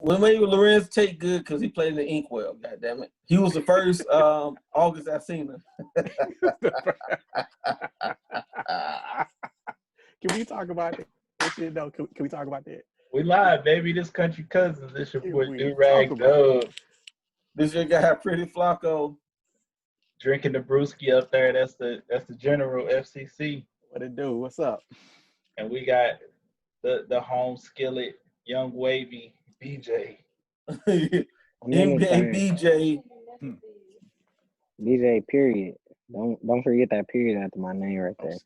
We made Lorenz Tate good because he played in the Inkwell. God damn it, he was the first August Alsina. Can we talk about that shit though? Can we talk about that? We live, baby. This Country Cousins. This your boy We Do-Rag talk about Dub. This your guy, Pretty Flacco. Drinking the brewski up there. That's the General FCC. What it do? What's up? And we got the home skillet, Young Wavy, BJ. NBA BJ. BJ, period. Don't forget that period after my name right there.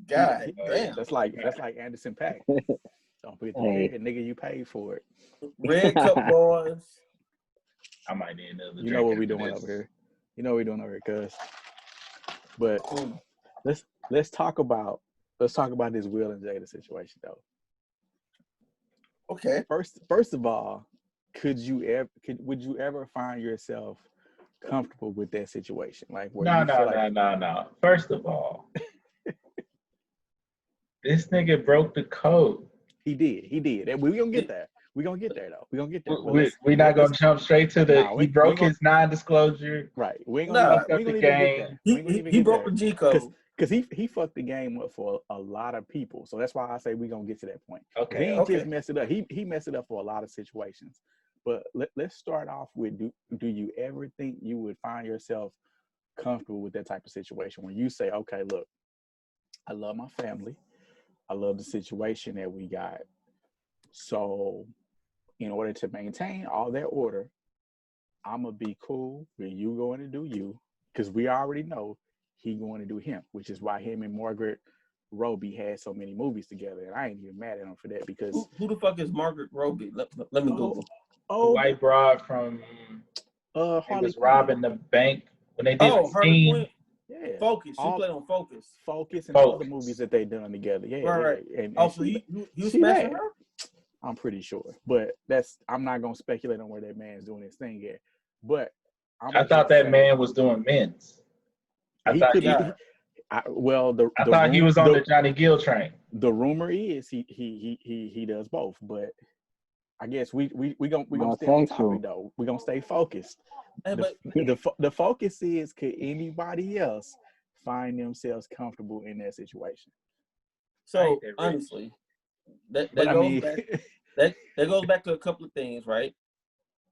God damn. That's like Anderson .Paak. Don't forget the period, nigga. You paid for it. Red Cup boys. I might need another. You know what we doing over here. You know what we doing over here, cuz. But let's talk about this Will and Jada situation though. Okay. First of all, would you ever find yourself comfortable with that situation? Like where No. First of all, this nigga broke the code. He did. And we gonna get there. We gonna get there though. We gonna get there. We're not gonna jump straight to the. He broke his non-disclosure. Right. We ain't gonna the game. He broke the G code. Because he fucked the game up for a lot of people. So that's why I say we're going to get to that point. Okay. He ain't just messed it up. He messed it up for a lot of situations. But let's start off with, do you ever think you would find yourself comfortable with that type of situation when you say, okay, look, I love my family. I love the situation that we got. So in order to maintain all that order, I'm going to be cool with you going to do you, because we already know he going to do him, which is why him and Margaret Robbie had so many movies together. And I ain't even mad at him for that, because who the fuck is Margaret Robbie? Let me Google. The white broad from he was robbing the bank when they did the scene. Yeah. Focus. She played on Focus. And other movies that they done together. Yeah. Right. Yeah. And so you smashing her? I'm pretty sure. But I'm not gonna speculate on where that man's doing his thing at. But I thought that man was doing men's. I thought he was on the Johnny Gill train. The rumor is he does both, but I guess we gonna stay on topic though. We gonna stay focused. The focus is, could anybody else find themselves comfortable in that situation? So honestly, that goes back to a couple of things, right?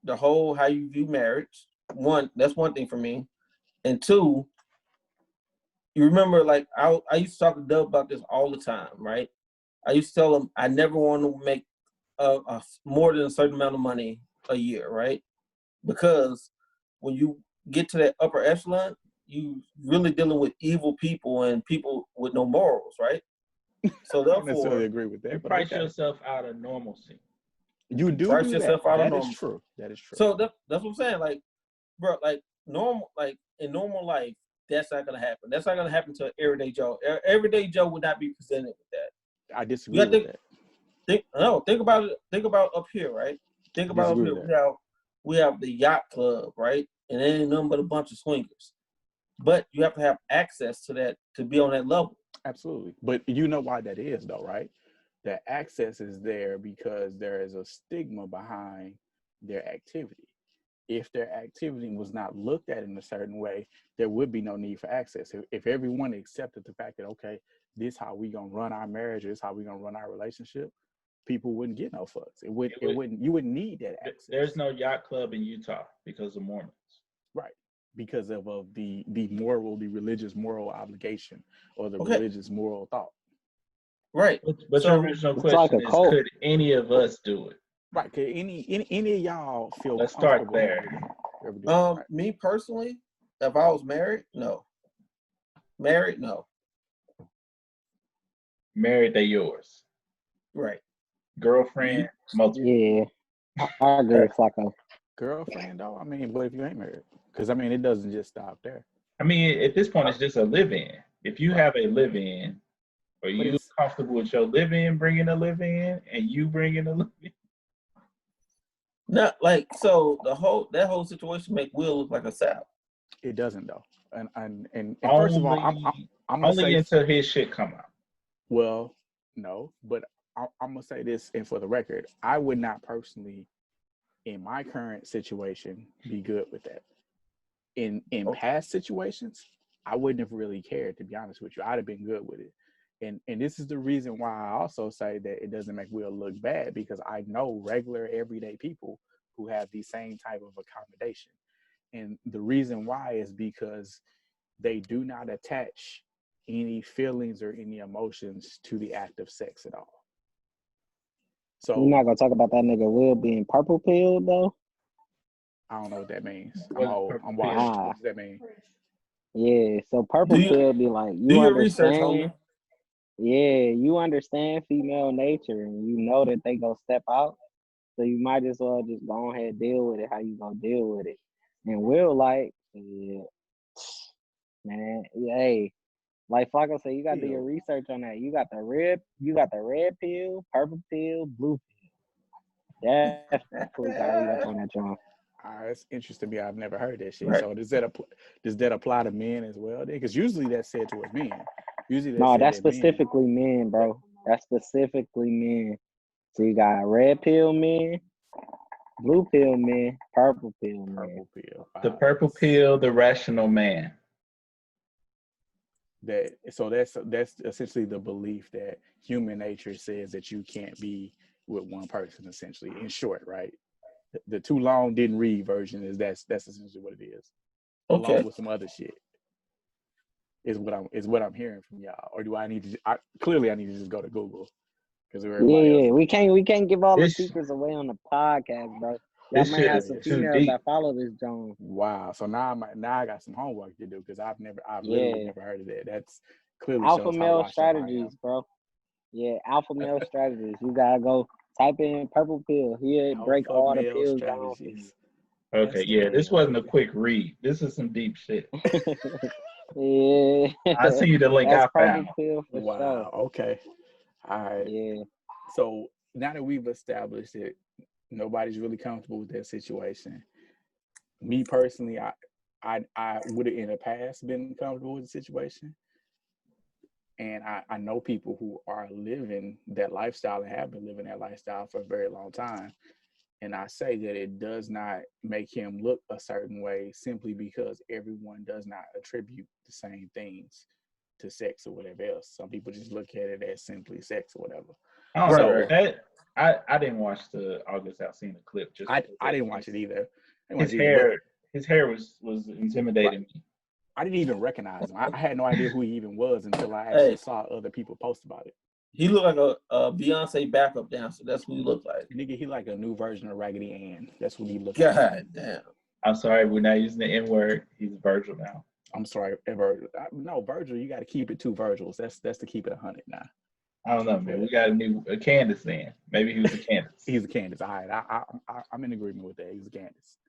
The whole how you view marriage. That's one thing for me, and two, you remember, like I used to talk to Dub about this all the time, right? I used to tell him I never want to make more than a certain amount of money a year, right? Because when you get to that upper echelon, you really dealing with evil people and people with no morals, right? So therefore, I don't necessarily agree with that. You price yourself out of normalcy. You do price yourself out of normalcy. That is true. That is true. So that's what I'm saying. Like, bro, in normal life, that's not gonna happen. That's not gonna happen to everyday Joe. Everyday Joe would not be presented with that. I disagree with that. Think about it. Think about up here, right? Think about up here. We have the yacht club, right? And it ain't nothing but a bunch of swingers. But you have to have access to that to be on that level. Absolutely. But you know why that is, though, right? That access is there because there is a stigma behind their activity. If their activity was not looked at in a certain way, there would be no need for access. If everyone accepted the fact that, okay, this is how we gonna run our marriage, this is how we gonna run our relationship, people wouldn't get no fucks. You wouldn't need that access. There's no yacht club in Utah because of Mormons. Right. Because of the religious moral obligation or the religious moral thought. Right. But so, your original question is, could any of us do it? Right. Could any of y'all feel Let's start there. Me personally, if I was married, no. Married, no. Married, they yours. Right. Girlfriend, multiple. Yeah. I agree with Flacco. Girlfriend, though? I mean, but if you ain't married. Because, I mean, it doesn't just stop there. I mean, at this point, it's just a live-in. If you have a live-in, are you comfortable with your live-in bringing a live-in and you bringing a live-in? Not like, so that whole situation make Will look like a sap. It doesn't, though. And only, first of all, I'm gonna only say, until his shit come out. Well, no, but I'm gonna say this, and for the record, I would not personally in my current situation, be good with that. In past situations, I wouldn't have really cared, to be honest with you. I'd have been good with it. And this is the reason why I also say that it doesn't make Will look bad, because I know regular everyday people who have the same type of accommodation. And the reason why is because they do not attach any feelings or any emotions to the act of sex at all. So we're not gonna talk about that nigga Will being purple pilled though. I don't know what that means. I'm old. I'm wild. What does that mean? Yeah, so purple pill be like, do your research, homie. Yeah, you understand female nature and you know that they gonna step out. So you might as well just go ahead and deal with it how you gonna deal with it. And Will like, yeah, man, hey, like Flacco said, you gotta do your research on that. You got the red pill, purple pill, blue pill. Definitely gotta read up on that, John. It's interesting to me. I've never heard that shit. Right. So does that apply to men as well? Because usually that's said towards men. Usually that's specifically men, bro. That's specifically men. So you got red pill men, blue pill men, purple pill men. Purple pill. The purple pill, the rational man. So that's essentially the belief that human nature says that you can't be with one person, essentially. In short, right? The too long didn't read version is that's essentially what it is. Okay. Along with some other shit. Is what I'm hearing from y'all. Or do I need to clearly I need to just go to Google. Because yeah, we can't give all the secrets away on the podcast, bro. Y'all might have some females that follow this, John. Wow. So now I got some homework to do because I've literally never heard of that. That's clearly alpha male strategies, bro. Yeah, alpha male strategies. You gotta go type in purple pill. Here, break all the pills down for you. Okay, yeah, this wasn't a quick read. This is some deep shit. Yeah. I see the link I found. Wow. Sure. Okay. All right. Yeah. So now that we've established that nobody's really comfortable with that situation, me personally, I would have in the past been comfortable with the situation. And I know people who are living that lifestyle and have been living that lifestyle for a very long time. And I say that it does not make him look a certain way simply because everyone does not attribute the same things to sex or whatever else. Some people just look at it as simply sex or whatever. I don't know. I didn't watch the August Alsina clip. I didn't watch it either. His hair was intimidating me. I didn't even recognize him. I had no idea who he even was until I actually saw other people post about it. He looked like a Beyonce backup dancer. That's what he looked like. Nigga, he like a new version of Raggedy Ann. That's what he looked like. God damn. I'm sorry, we're not using the N-word. He's Virgil now. I'm sorry, Virgil. No, Virgil, you got to keep it 2 Virgils. That's to keep it 100 now. I don't know, man. We got a Candace then. Maybe he was a Candace. He's a Candace. All right, I'm in agreement with that. He's a Candace.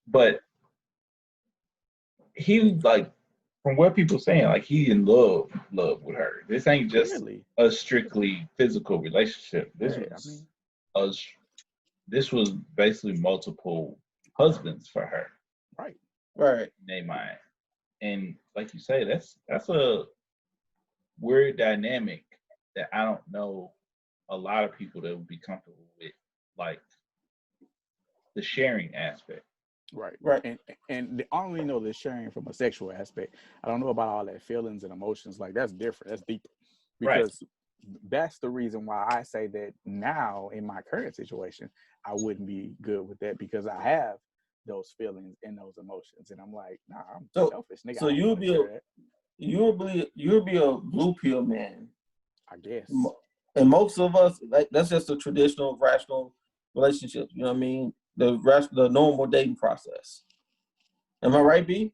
But he like, from what people saying, like he in love with her. This ain't just a strictly physical relationship. This was basically multiple husbands for her. Right. In their mind. And like you say, that's a weird dynamic that I don't know a lot of people that would be comfortable with, like the sharing aspect. Right. And I only know the sharing from a sexual aspect. I don't know about all that feelings and emotions. Like that's different. That's deeper. Because that's the reason why I say that now in my current situation, I wouldn't be good with that because I have those feelings and those emotions. And I'm like, nah, I'm selfish. Nigga, so you'll be a blue pill man. I guess. And most of us, like that's just a traditional, rational relationship. You know what I mean? The normal dating process. Am I right, B?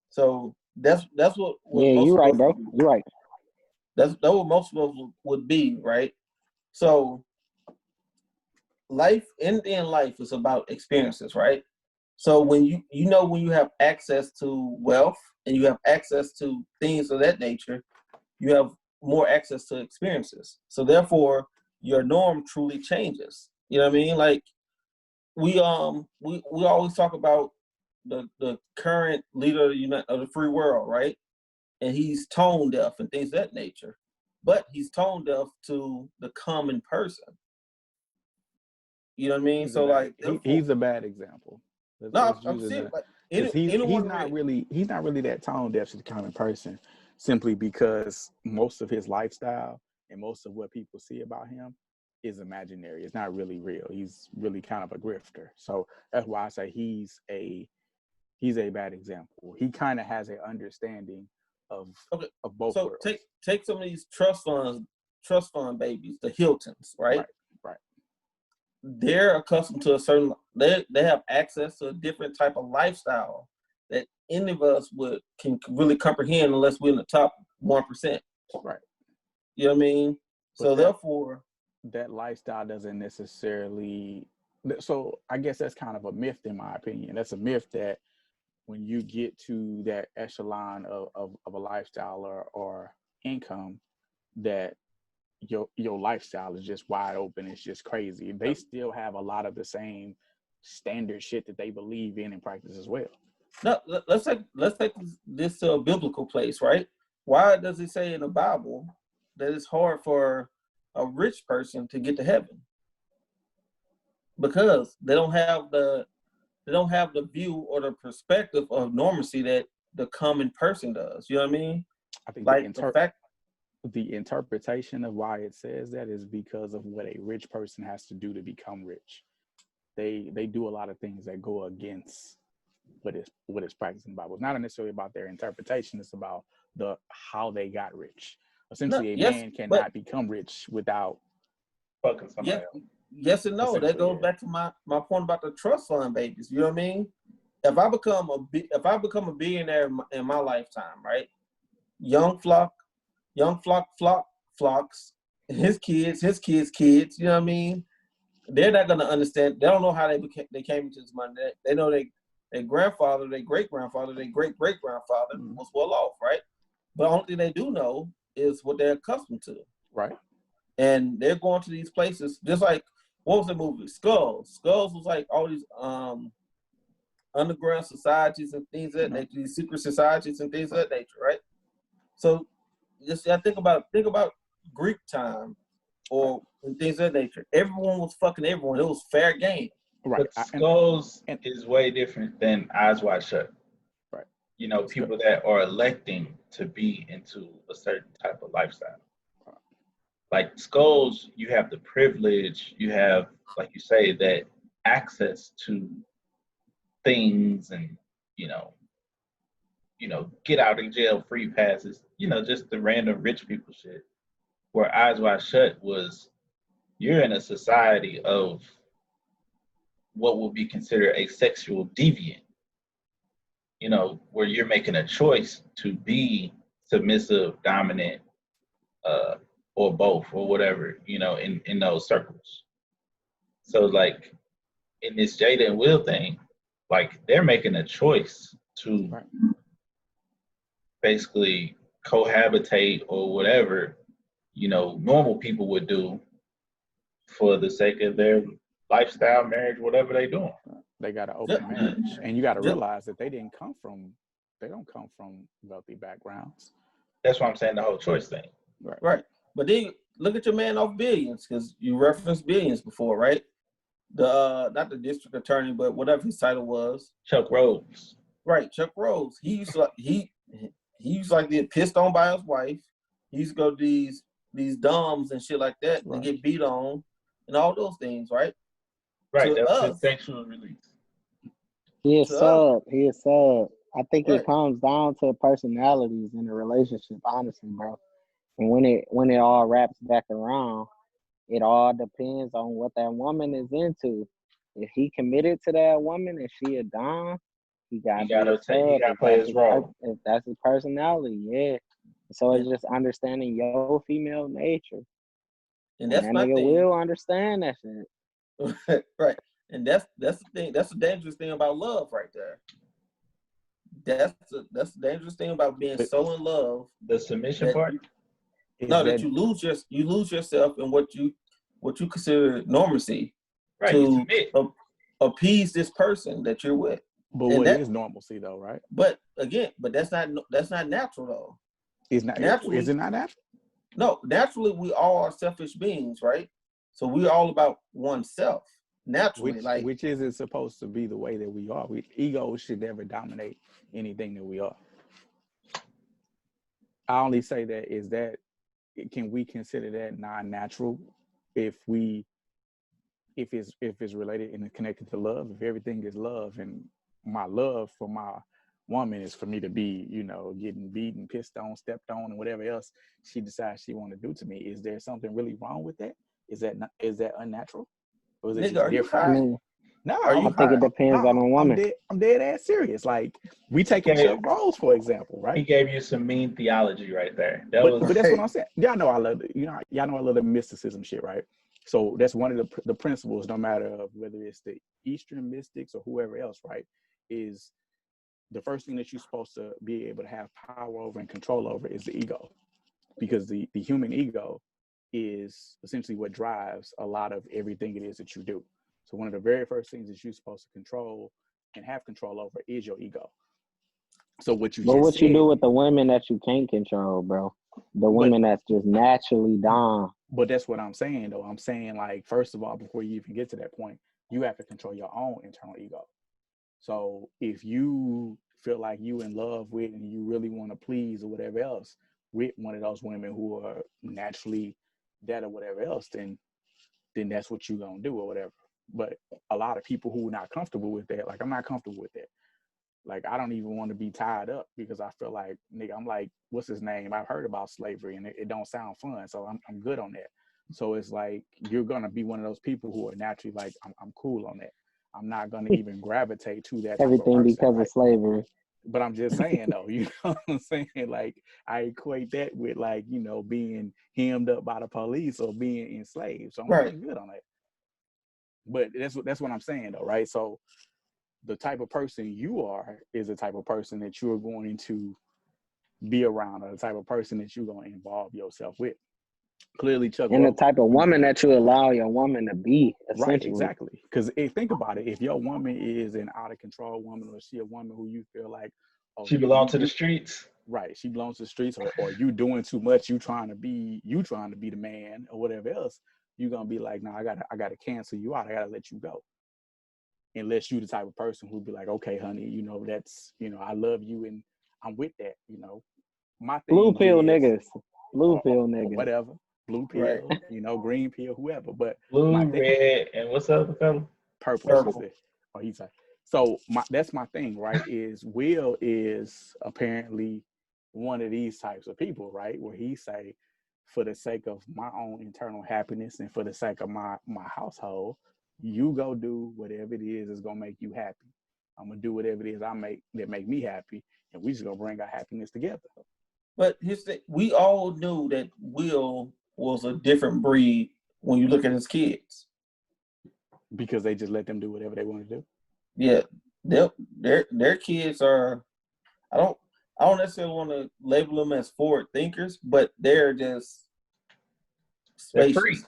So that's what you're right, bro. You're right. That's what most of us would be, right? So life in life is about experiences, right? So when when you have access to wealth and you have access to things of that nature, you have more access to experiences. So therefore, your norm truly changes. You know what I mean? Like we always talk about the current leader of the free world, right? And he's tone deaf and things of that nature. But he's tone deaf to the common person. You know what I mean? So like, he's a bad example. No, I'm serious. Like, he's not really that tone deaf to the kind of person, simply because most of his lifestyle and most of what people see about him is imaginary. It's not really real. He's really kind of a grifter. So that's why I say he's a bad example. He kind of has an understanding of both. So worlds. Take some of these trust fund babies, the Hiltons, right? Right. They're accustomed to a certain. They have access to a different type of lifestyle that any of us can really comprehend unless we're in the top 1%. Right. You know what I mean? But so therefore, that lifestyle doesn't necessarily. So I guess that's kind of a myth, in my opinion. That's a myth that when you get to that echelon of a lifestyle or income, that your lifestyle is just wide open. It's just crazy. They still have a lot of the same standard shit that they believe in and practice as well. No, let's take this to a biblical place, right? Why does it say in the Bible that it's hard for a rich person to get to heaven? Because they don't have the view or the perspective of normalcy that the common person does. You know what I mean? I think like the interpretation of why it says that is because of what a rich person has to do to become rich. They do a lot of things that go against what is practiced in the Bible. It's not necessarily about their interpretation. It's about how they got rich. Essentially, man cannot become rich without fucking somebody else. Yes and no. That goes back to my point about the trust fund babies. You know what I mean? If I become a billionaire in my lifetime, right? Young Flocks, his kids. You know what I mean? They're not gonna understand. They don't know how they came into this money. They know their grandfather, their great grandfather, their great great grandfather was well off, right? But the only thing they do know is what they're accustomed to, right? And they're going to these places just like. What was the movie? Skulls. Skulls was like all these underground societies and things of that nature, these secret societies and things of that nature, right? So just think about Greek time or things of that nature. Everyone was fucking everyone. It was fair game. Right. But Skulls is way different than Eyes Wide Shut. Right. You know, people that are electing to be into a certain type of lifestyle. Like Skulls, you have the privilege, you have, like you say, that access to things and, you know, get out of jail free passes, just the random rich people shit. Where Eyes Wide Shut was, you're in a society of what would be considered a sexual deviant, where you're making a choice to be submissive, dominant, or both, or whatever, in those circles. So, like, in this Jada and Will thing, like, they're making a choice to basically cohabitate or whatever, normal people would do for the sake of their lifestyle, marriage, whatever they're doing. They got an open marriage. And you got to realize that they don't come from wealthy backgrounds. That's why I'm saying the whole choice thing. Right. But then look at your man off Billions, because you referenced Billions before, right? The not the district attorney, but whatever his title was. Chuck Rhodes. Right, Chuck Rhodes. He used to get pissed on by his wife. He used to go to these doms and shit like that and get beat on and all those things, right? Right, that's his sexual release. He is sub. I think it comes down to personalities in a relationship, honestly, bro. And when it all wraps back around, it all depends on what that woman is into. If he committed to that woman and she a dom, he got to play his role. If that's his personality, yeah. So it's just understanding your female nature. And that's that nigga will understand that shit. Right. And that's the thing. That's the dangerous thing about love right there. That's the dangerous thing about being so in love. The submission part? That you lose yourself in what you consider normalcy, right, to appease this person that you're with. But what is normalcy though, right? But again, that's not natural though. Is it not natural? No, naturally we all are selfish beings, right? So we're all about oneself. naturally. Which isn't supposed to be the way that we are. Ego should never dominate anything that we are. I only say that is that, can we consider that non-natural if it's related and connected to love? If everything is love, and my love for my woman is for me to be, getting beaten, pissed on, stepped on, and whatever else she decides she want to do to me, is there something really wrong with that? Is that unnatural? Or is it Nigga, just are you different? high? No, I think it depends on the woman. I'm dead ass serious. Like, we take each other's roles, for example, right? He gave you some mean theology right there. But that's what I'm saying. Y'all know I love the mysticism shit, right? So that's one of the principles, no matter whether it's the Eastern mystics or whoever else, right? Is the first thing that you're supposed to be able to have power over and control over is the ego, because the human ego is essentially what drives a lot of everything it is that you do. So one of the very first things that you're supposed to control and have control over is your ego. So what you do with the women that you can't control, bro? The women that's just naturally dumb. But that's what I'm saying, though. I'm saying, like, first of all, before you even get to that point, you have to control your own internal ego. So if you feel like you in love with and you really want to please or whatever else with one of those women who are naturally that or whatever else, then that's what you're going to do or whatever. But a lot of people who are not comfortable with that, like, I'm not comfortable with that. Like, I don't even want to be tied up because I feel like, nigga, I'm like, what's his name? I've heard about slavery and it don't sound fun. So I'm good on that. So it's like, you're going to be one of those people who are naturally like, I'm cool on that. I'm not going to even gravitate to that. Everything person, because of slavery. But I'm just saying, though, you know what I'm saying? Like, I equate that with, like, being hemmed up by the police or being enslaved. So I'm good on that. But that's what I'm saying, though, right? So the type of person you are is the type of person that you're going to be around, or the type of person that you're going to involve yourself with. Clearly, Chuck. And the type of woman that you allow your woman to be, essentially. Right, exactly. Because think about it. If your woman is an out of control woman, or she a woman who you feel like, she belongs to the streets. Right, she belongs to the streets, or you doing too much, you trying to be the man or whatever else, you're gonna be like, nah, I gotta cancel you out. I gotta let you go. Unless you the type of person who'd be like, okay, honey, that's, I love you and I'm with that, My thing blue pill is, niggas, blue pill or niggas, whatever, blue pill, green pill, whoever. But blue, red, and what's the other color? Purple. Oh, he's like, so that's my thing, right? Is Will is apparently one of these types of people, right? Where he say, for the sake of my own internal happiness and for the sake of my household, you go do whatever it is gonna make you happy. I'm gonna do whatever it is that make me happy, and we just gonna bring our happiness together. But we all knew that Will was a different breed when you look at his kids. Because they just let them do whatever they want to do. Yeah, their kids are. I don't necessarily want to label them as forward thinkers, but they're just spacious.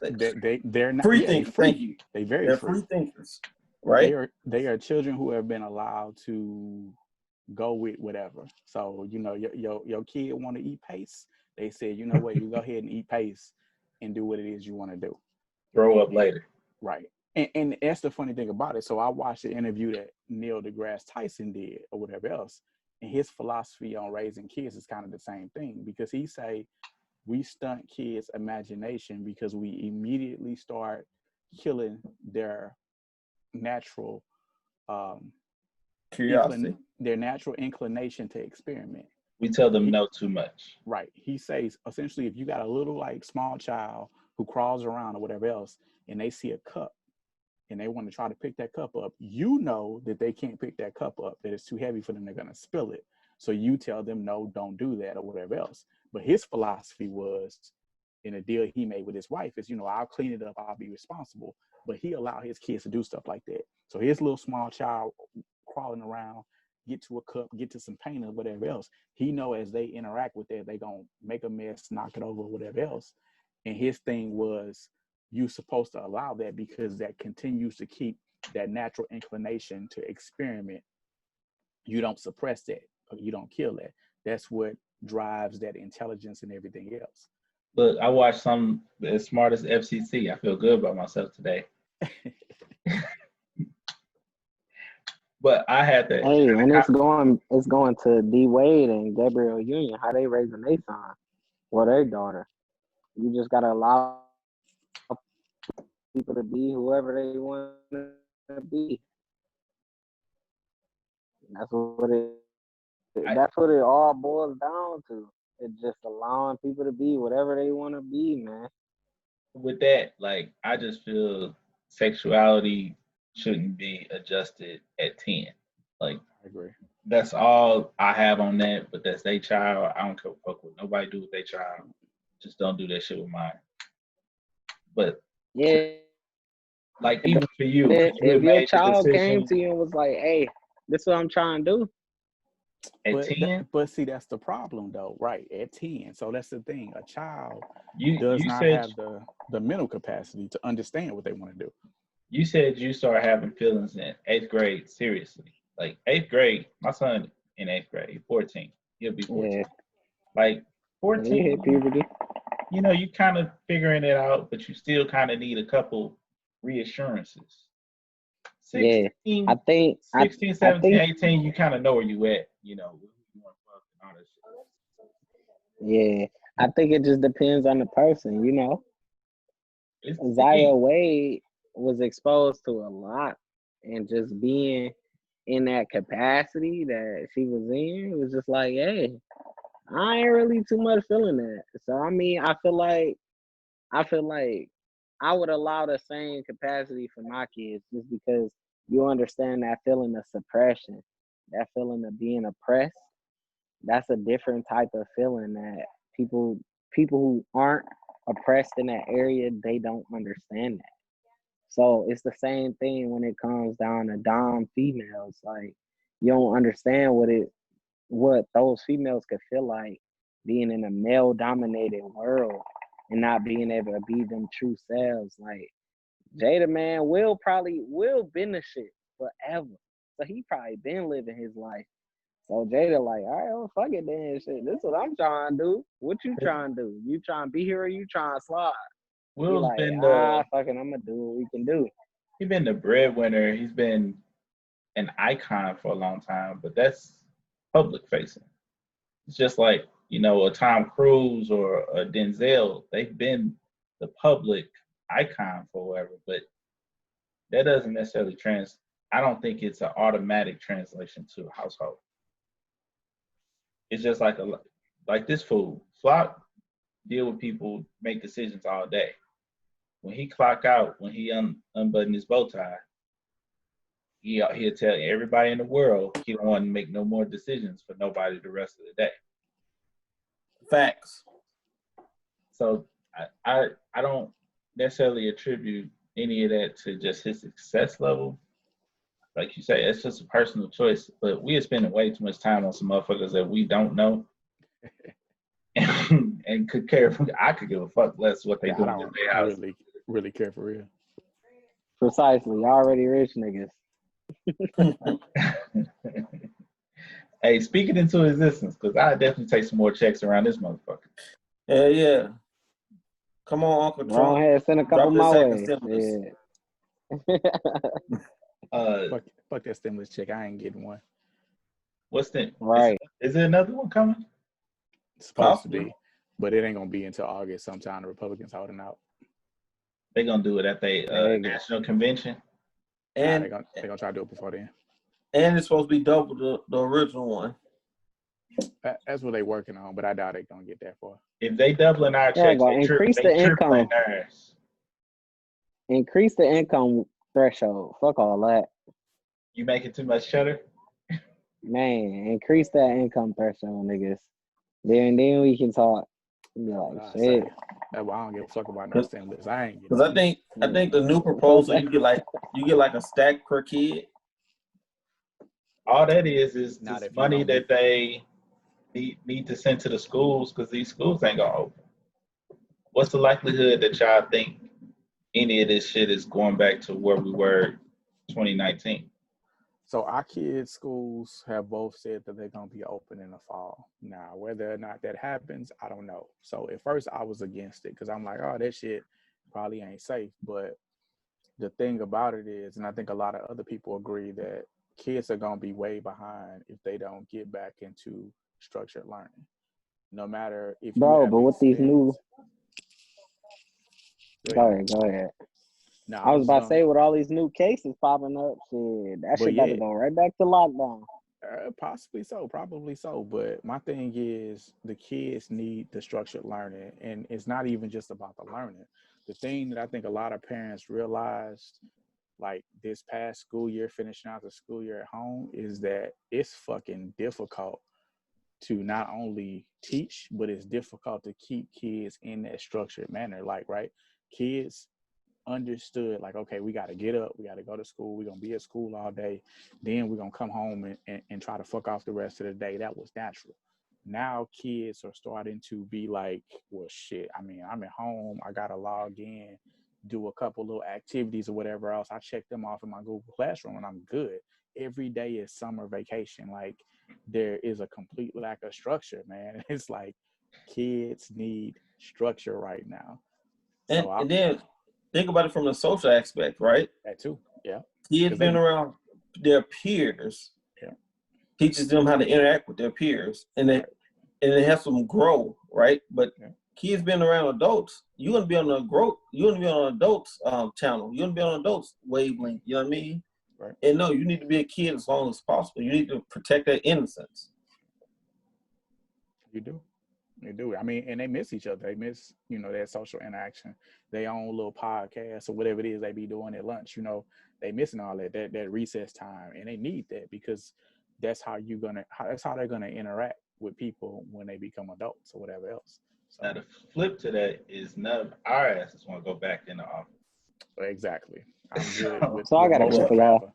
They're not free thinkers. Thank you. They're free thinkers, right? They are children who have been allowed to go with whatever. So your kid want to eat paste. They said, you know what, you go ahead and eat paste and do what it is you want to do. Grow up later. Right. And that's the funny thing about it. So I watched the interview that Neil deGrasse Tyson did or whatever else. And his philosophy on raising kids is kind of the same thing, because he say we stunt kids' imagination because we immediately start killing their natural curiosity, their natural inclination to experiment. We tell them no too much. Right. He says, essentially, if you got a little small child who crawls around or whatever else, and they see a cup and they want to try to pick that cup up, that they can't pick that cup up, that it's too heavy for them, they're going to spill it. So you tell them, no, don't do that or whatever else. But his philosophy was, in a deal he made with his wife, is, I'll clean it up, I'll be responsible. But he allowed his kids to do stuff like that. So his little small child crawling around, get to a cup, get to some paint or whatever else, he know as they interact with that, they going to make a mess, knock it over, whatever else. And his thing was, you're supposed to allow that because that continues to keep that natural inclination to experiment. You don't suppress that. You don't kill that. That's what drives that intelligence and everything else. Look, I watched some as smart as FCC. I feel good about myself today. But I had that. Hey, and it's going to D Wade and Gabrielle Union. How they raising their son or their daughter. You just gotta allow people to be whoever they want to be. That's what it all boils down to. It's just allowing people to be whatever they want to be, man. With that, like, I just feel sexuality shouldn't be adjusted at 10. Like, I agree. That's all I have on that, but that's their child. I don't care fuck what nobody do with their child. Just don't do that shit with mine. But yeah, like, even for you, if your child came to you and was like, "Hey, this is what I'm trying to do," at 10, but see, that's the problem though, right? At 10, so that's the thing. A child you does you not said, have the mental capacity to understand what they want to do. You said you started having feelings in 8th grade. Seriously, like 8th grade. My son in 8th grade, 14. He'll be 14. Yeah. Like 14. He hit puberty. You know, you kind of figuring it out, but you still kind of need a couple reassurances. 16, yeah, I think 16, 17, 18, you kind of know where you at, you know. Yeah, I think it just depends on the person, you know. Zaya Wade was exposed to a lot, and just being in that capacity that she was in, it was just like, hey, I ain't really too much feeling that. So I mean, I feel like I would allow the same capacity for my kids, just because you understand that feeling of suppression, that feeling of being oppressed. That's a different type of feeling that people who aren't oppressed in that area, they don't understand that. So it's the same thing when it comes down to dom females. Like, you don't understand what those females could feel like being in a male dominated world and not being able to be them true selves. Like, Jada, man, Will been the shit forever. So he probably been living his life. So Jada like, all right, well, fuck it then, shit. This is what I'm trying to do. What you trying to do? You trying to be here or you trying to slide? Will's like, been fucking, I'm gonna do what we can do. He's been the breadwinner. He's been an icon for a long time, but that's public facing. It's just like, you know, a Tom Cruise or a Denzel. They've been the public icon forever, but that doesn't necessarily I don't think it's an automatic translation to a household. It's just like this fool. Flock deal with people, make decisions all day. When he clock out, when he unbutton his bow tie, he'll tell everybody in the world he don't want to make no more decisions for nobody the rest of the day. Facts. So I don't necessarily attribute any of that to just his success level. Like you say, it's just a personal choice. But we are spending way too much time on some motherfuckers that we don't know. and could care. I could give a fuck less what they do in their house. Really care for real. Precisely, already rich niggas. Hey, speak it into existence, because I definitely take some more checks around this motherfucker. Yeah. Come on, Uncle Trump. Go ahead, send a couple my way. Fuck that stimulus check. I ain't getting one. What's that? Right. Is there another one coming? It's supposed to be, but it ain't gonna be until August sometime. The Republicans holding out. They're gonna do it at the national convention. And they're gonna try to do it before then. And it's supposed to be double the original one. That's what they're working on, but I doubt they're gonna get that far. If they doubling our checks, they increase the income. Increase the income threshold. Fuck all that. You making too much cheddar? Man, increase that income threshold, niggas. Then we can talk. Be like, shit. That's why I don't give a fuck about no stimulus. I ain't. Because I think the new proposal, you get like a stack per kid. All that is just money that they need to send to the schools, because these schools ain't gonna open. What's the likelihood that y'all think any of this shit is going back to where we were 2019? So our kids' schools have both said that they're gonna be open in the fall. Now, whether or not that happens, I don't know. So at first I was against it, because I'm like, oh, that shit probably ain't safe. But the thing about it is, and I think a lot of other people agree, that kids are gonna be way behind if they don't get back into structured learning. No matter if you have but with these new, go ahead. Go ahead. No, I was about to say, with all these new cases popping up, shit, that shit got to go right back to lockdown. Possibly so, probably so. But my thing is, the kids need the structured learning, and it's not even just about the learning. The thing that I think a lot of parents realized, like this past school year, finishing out the school year at home, is that it's fucking difficult to not only teach, but it's difficult to keep kids in that structured manner. Like, right, kids understood, like, okay, we got to get up, we got to go to school, we're going to be at school all day, then we're going to come home and try to fuck off the rest of the day. That was natural. Now kids are starting to be like, well, shit, I mean, I'm at home, I got to log in, do a couple little activities or whatever else. I check them off in my Google Classroom and I'm good. Every day is summer vacation. Like, there is a complete lack of structure, man. It's like kids need structure right now. And then think about it from the social aspect, right? That too, yeah. Kids being around their peers, teaches them how to interact with their peers, and they have some grow, right? But kids being around adults, you're gonna be on the growth. You're gonna be on adults channel. You're gonna be on adults wavelength. You know what I mean? Right. And no, you need to be a kid as long as possible. You need to protect that innocence. You do. They do. I mean, and they miss each other. They miss, that social interaction. They own little podcasts or whatever it is they be doing at lunch. They missing all that recess time, and they need that because that's how they're gonna interact with people when they become adults or whatever else. So, now the flip to that is none of our asses want to go back in the office. Exactly. I'm good with. So I got a question for y'all.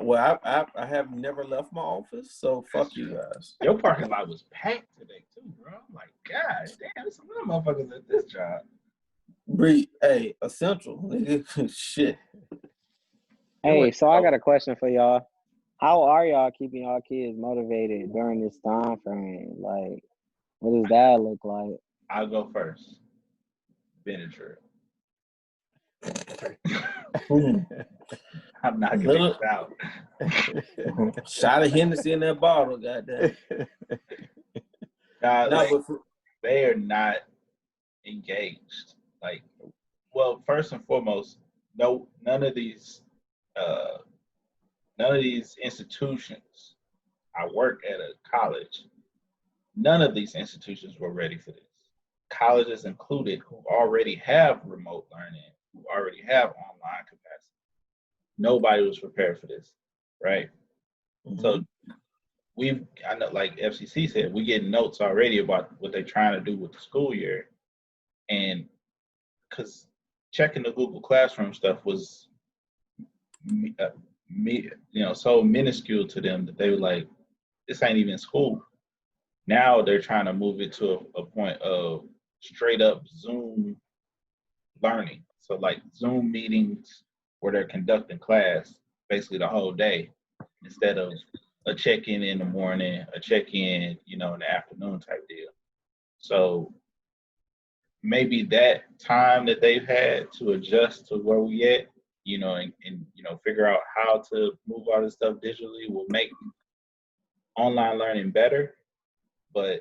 Well, I have never left my office, so fuck you guys. Your parking lot was packed today too, bro. I'm like, God damn, there's some other motherfuckers at this job. Hey, essential. Shit. Hey, so I got a question for y'all. How are y'all keeping y'all kids motivated during this time frame? Like, what does that look like? I'll go first. Benadryl. I'm not gonna get out. Shot of Hennessy in that bottle, goddamn. They are not engaged. Like, well, first and foremost, none of these institutions. I work at a college. None of these institutions were ready for this. Colleges included, who already have remote learning, who already have online capacity. Nobody was prepared for this, right? Mm-hmm. So I know, like FCC said, we get notes already about what they're trying to do with the school year. And because checking the Google Classroom stuff was, so minuscule to them that they were like, this ain't even school. Now they're trying to move it to a point of straight up Zoom learning. So like Zoom meetings where they're conducting class basically the whole day instead of a check-in in the morning, a check-in, in the afternoon type deal. So maybe that time that they've had to adjust to where we at, and figure out how to move all this stuff digitally will make online learning better. But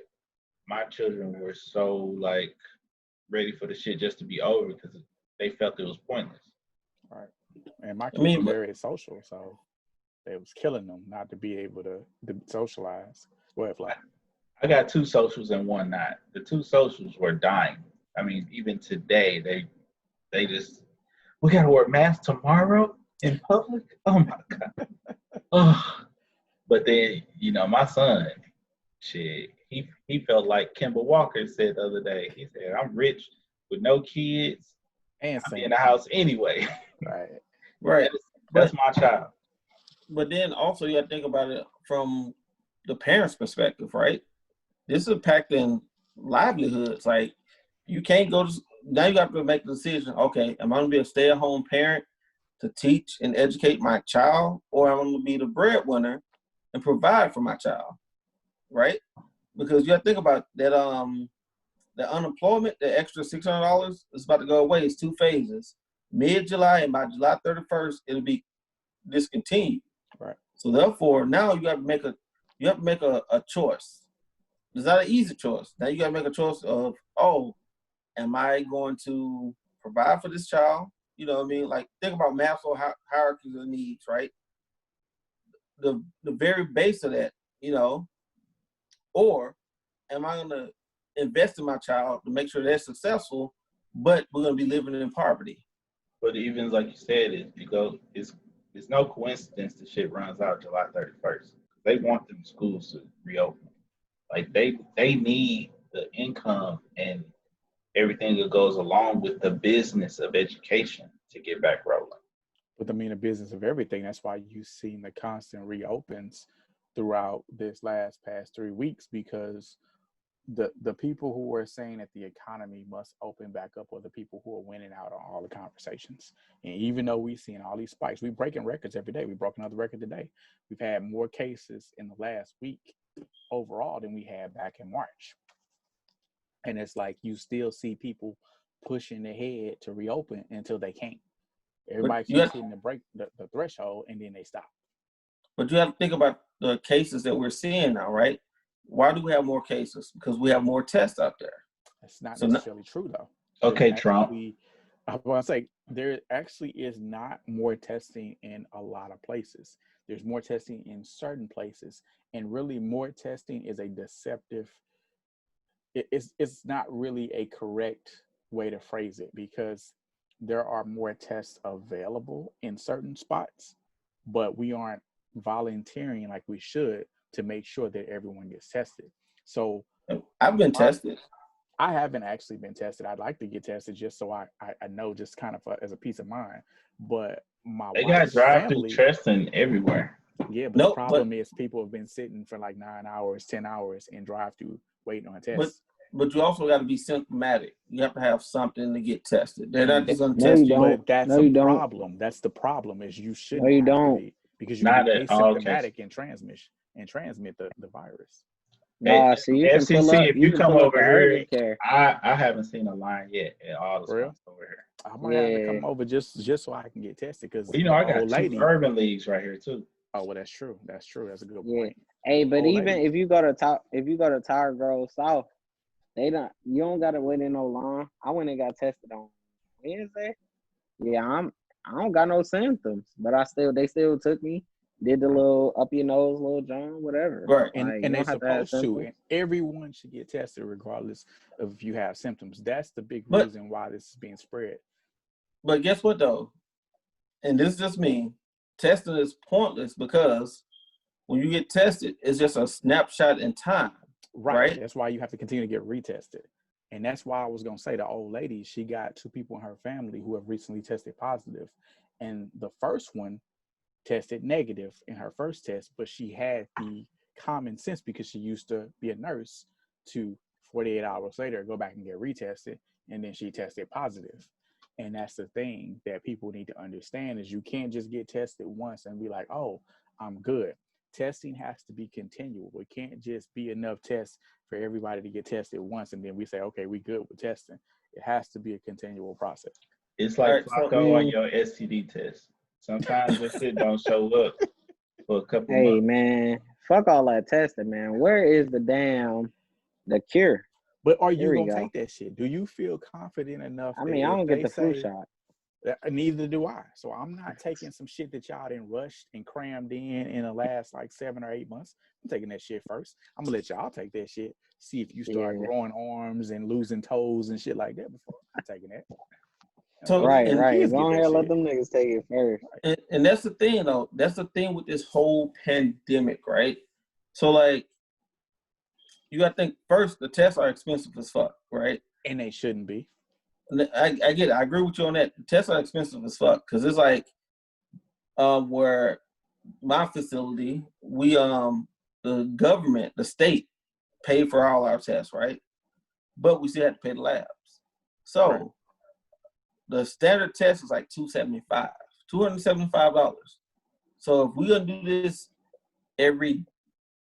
my children were so like ready for the shit just to be over because they felt it was pointless. Right. And my kids were very social, so it was killing them not to be able to socialize. Go ahead, Fly. I got 2 socials and 1 not. The 2 socials were dying. I mean, even today, they just, we gotta wear masks tomorrow in public? Oh my God. Oh. But then, my son, shit, he felt like Kemba Walker said the other day. He said, I'm rich with no kids and I'm in the house anyway. Right. That's my child. But then also you gotta think about it from the parents' perspective, right? This is impacting livelihoods. Like, you can't go to, now you have to make the decision, okay, am I gonna be a stay-at-home parent to teach and educate my child, or am I gonna be the breadwinner and provide for my child, right? Because you have to think about that, the unemployment, the extra $600 is about to go away. It's 2 phases. Mid-July, and by July 31st, it'll be discontinued. Right. So therefore, now you have to make a choice. It's not an easy choice. Now you got to make a choice of, oh, am I going to provide for this child? You know what I mean? Like, think about Maslow hierarchy of needs, right? The very base of that, you know, or am I going to invest in my child to make sure they're successful, but we're going to be living in poverty? But even like you said, it's no coincidence the shit runs out July 31st. They want them schools to reopen. Like they need the income and everything that goes along with the business of education to get back rolling. But I mean, the business of everything. That's why you've seen the constant reopens throughout this past 3 weeks, because the people who are saying that the economy must open back up are the people who are winning out on all the conversations. And even though we've seen all these spikes, we're breaking records every day. We broke another record today. We've had more cases in the last week overall than we had back in March. And it's like you still see people pushing ahead to reopen until they can't. Everybody keeps hitting the threshold, and then they stop. But you have to think about the cases that we're seeing now, right? Why do we have more cases? Because we have more tests out there. That's not necessarily true, though. Okay, Trump. I want to say there actually is not more testing in a lot of places. There's more testing in certain places, and really more testing is a deceptive. It's not really a correct way to phrase it, because there are more tests available in certain spots, but we aren't volunteering like we should to make sure that everyone gets tested. So I've been tested. I haven't actually been tested. I'd like to get tested just so I know, just kind of as a peace of mind. But they got drive-through testing everywhere. Yeah, but the problem is people have been sitting for like 9 hours, 10 hours in drive-through waiting on a test. But you also got to be symptomatic. You have to have something to get tested. They're not just going to test you. But that's a problem. That's the problem, is you shouldn't have to be, because you can be asymptomatic and transmit the virus. Nah, so you can pull up. If you come over here, I haven't seen a line yet at all the spots over here. I might have to come over just so I can get tested, because I got two urban leagues right here too. Oh well, that's true. That's a good point. Hey, but even if you go to Tower Grove South, you don't gotta wait in no line. I went and got tested on Wednesday. Yeah, I don't got no symptoms, but they still took me. Did the little up your nose, little John, whatever. Right. And they're supposed to. And everyone should get tested regardless of if you have symptoms. That's the big reason why this is being spread. But guess what, though? And this is just me. Testing is pointless, because when you get tested, it's just a snapshot in time. Right? That's why you have to continue to get retested. And that's why I was going to say, the old lady, she got 2 people in her family who have recently tested positive. And the first one tested negative in her first test, but she had the common sense, because she used to be a nurse, to 48 hours later go back and get retested, and then she tested positive. And that's the thing that people need to understand, is you can't just get tested once and be like, oh, I'm good. Testing has to be continual. It can't just be enough tests for everybody to get tested once and then we say, okay, we good with testing. It has to be a continual process. It's like Flacco on your STD test. Sometimes this shit don't show up for a couple months. Hey, man, fuck all that testing, man. Where is the cure? But are you going to take that shit? Do you feel confident enough? I mean, I don't get the flu shot. Neither do I. So I'm not taking some shit that y'all done rushed and crammed in the last like 7 or 8 months. I'm taking that shit first. I'm going to let y'all take that shit. See if you start growing arms and losing toes and shit like that before. I'm taking that. So, right. Go ahead and let them niggas take it first. And that's the thing, though. That's the thing with this whole pandemic, right? So, like, you got to think, first, the tests are expensive as fuck, right? And they shouldn't be. I get it. I agree with you on that. The tests are expensive as fuck, because it's like where my facility, we the government, the state, paid for all our tests, right? But we still had to pay the labs. So the standard test is like $275. So if we're gonna do this every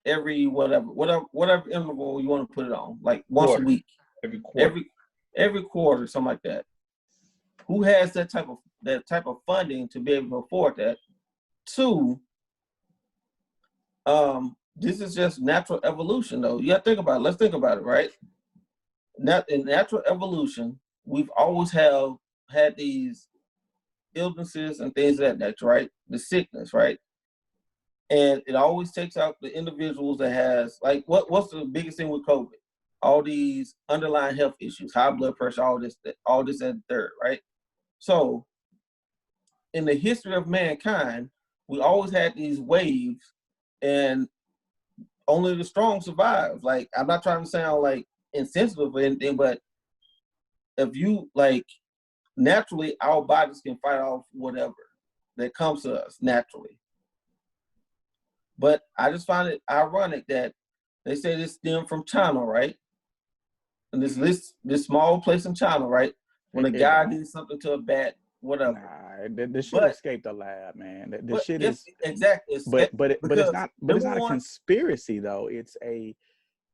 whatever interval you want to put it on, like once a week, every quarter, something like that. Who has that type of funding to be able to afford that? 2, This is just natural evolution, though. You got to think about it. Let's think about it, right? In natural evolution, we've always had these illnesses and things of that nature, right? The sickness, right? And it always takes out the individuals that has, like, what's the biggest thing with COVID? All these underlying health issues, high blood pressure, all this and third, right? So in the history of mankind, we always had these waves, and only the strong survive. Like, I'm not trying to sound like insensitive or anything, but if you like, naturally our bodies can fight off whatever that comes to us naturally. But I just find it ironic that they say this stemmed from China, right? And this small place in China, right? When a guy did something to a bat, whatever. Nah, this shit escaped the lab, man. This shit is exactly. But it's not a conspiracy though. It's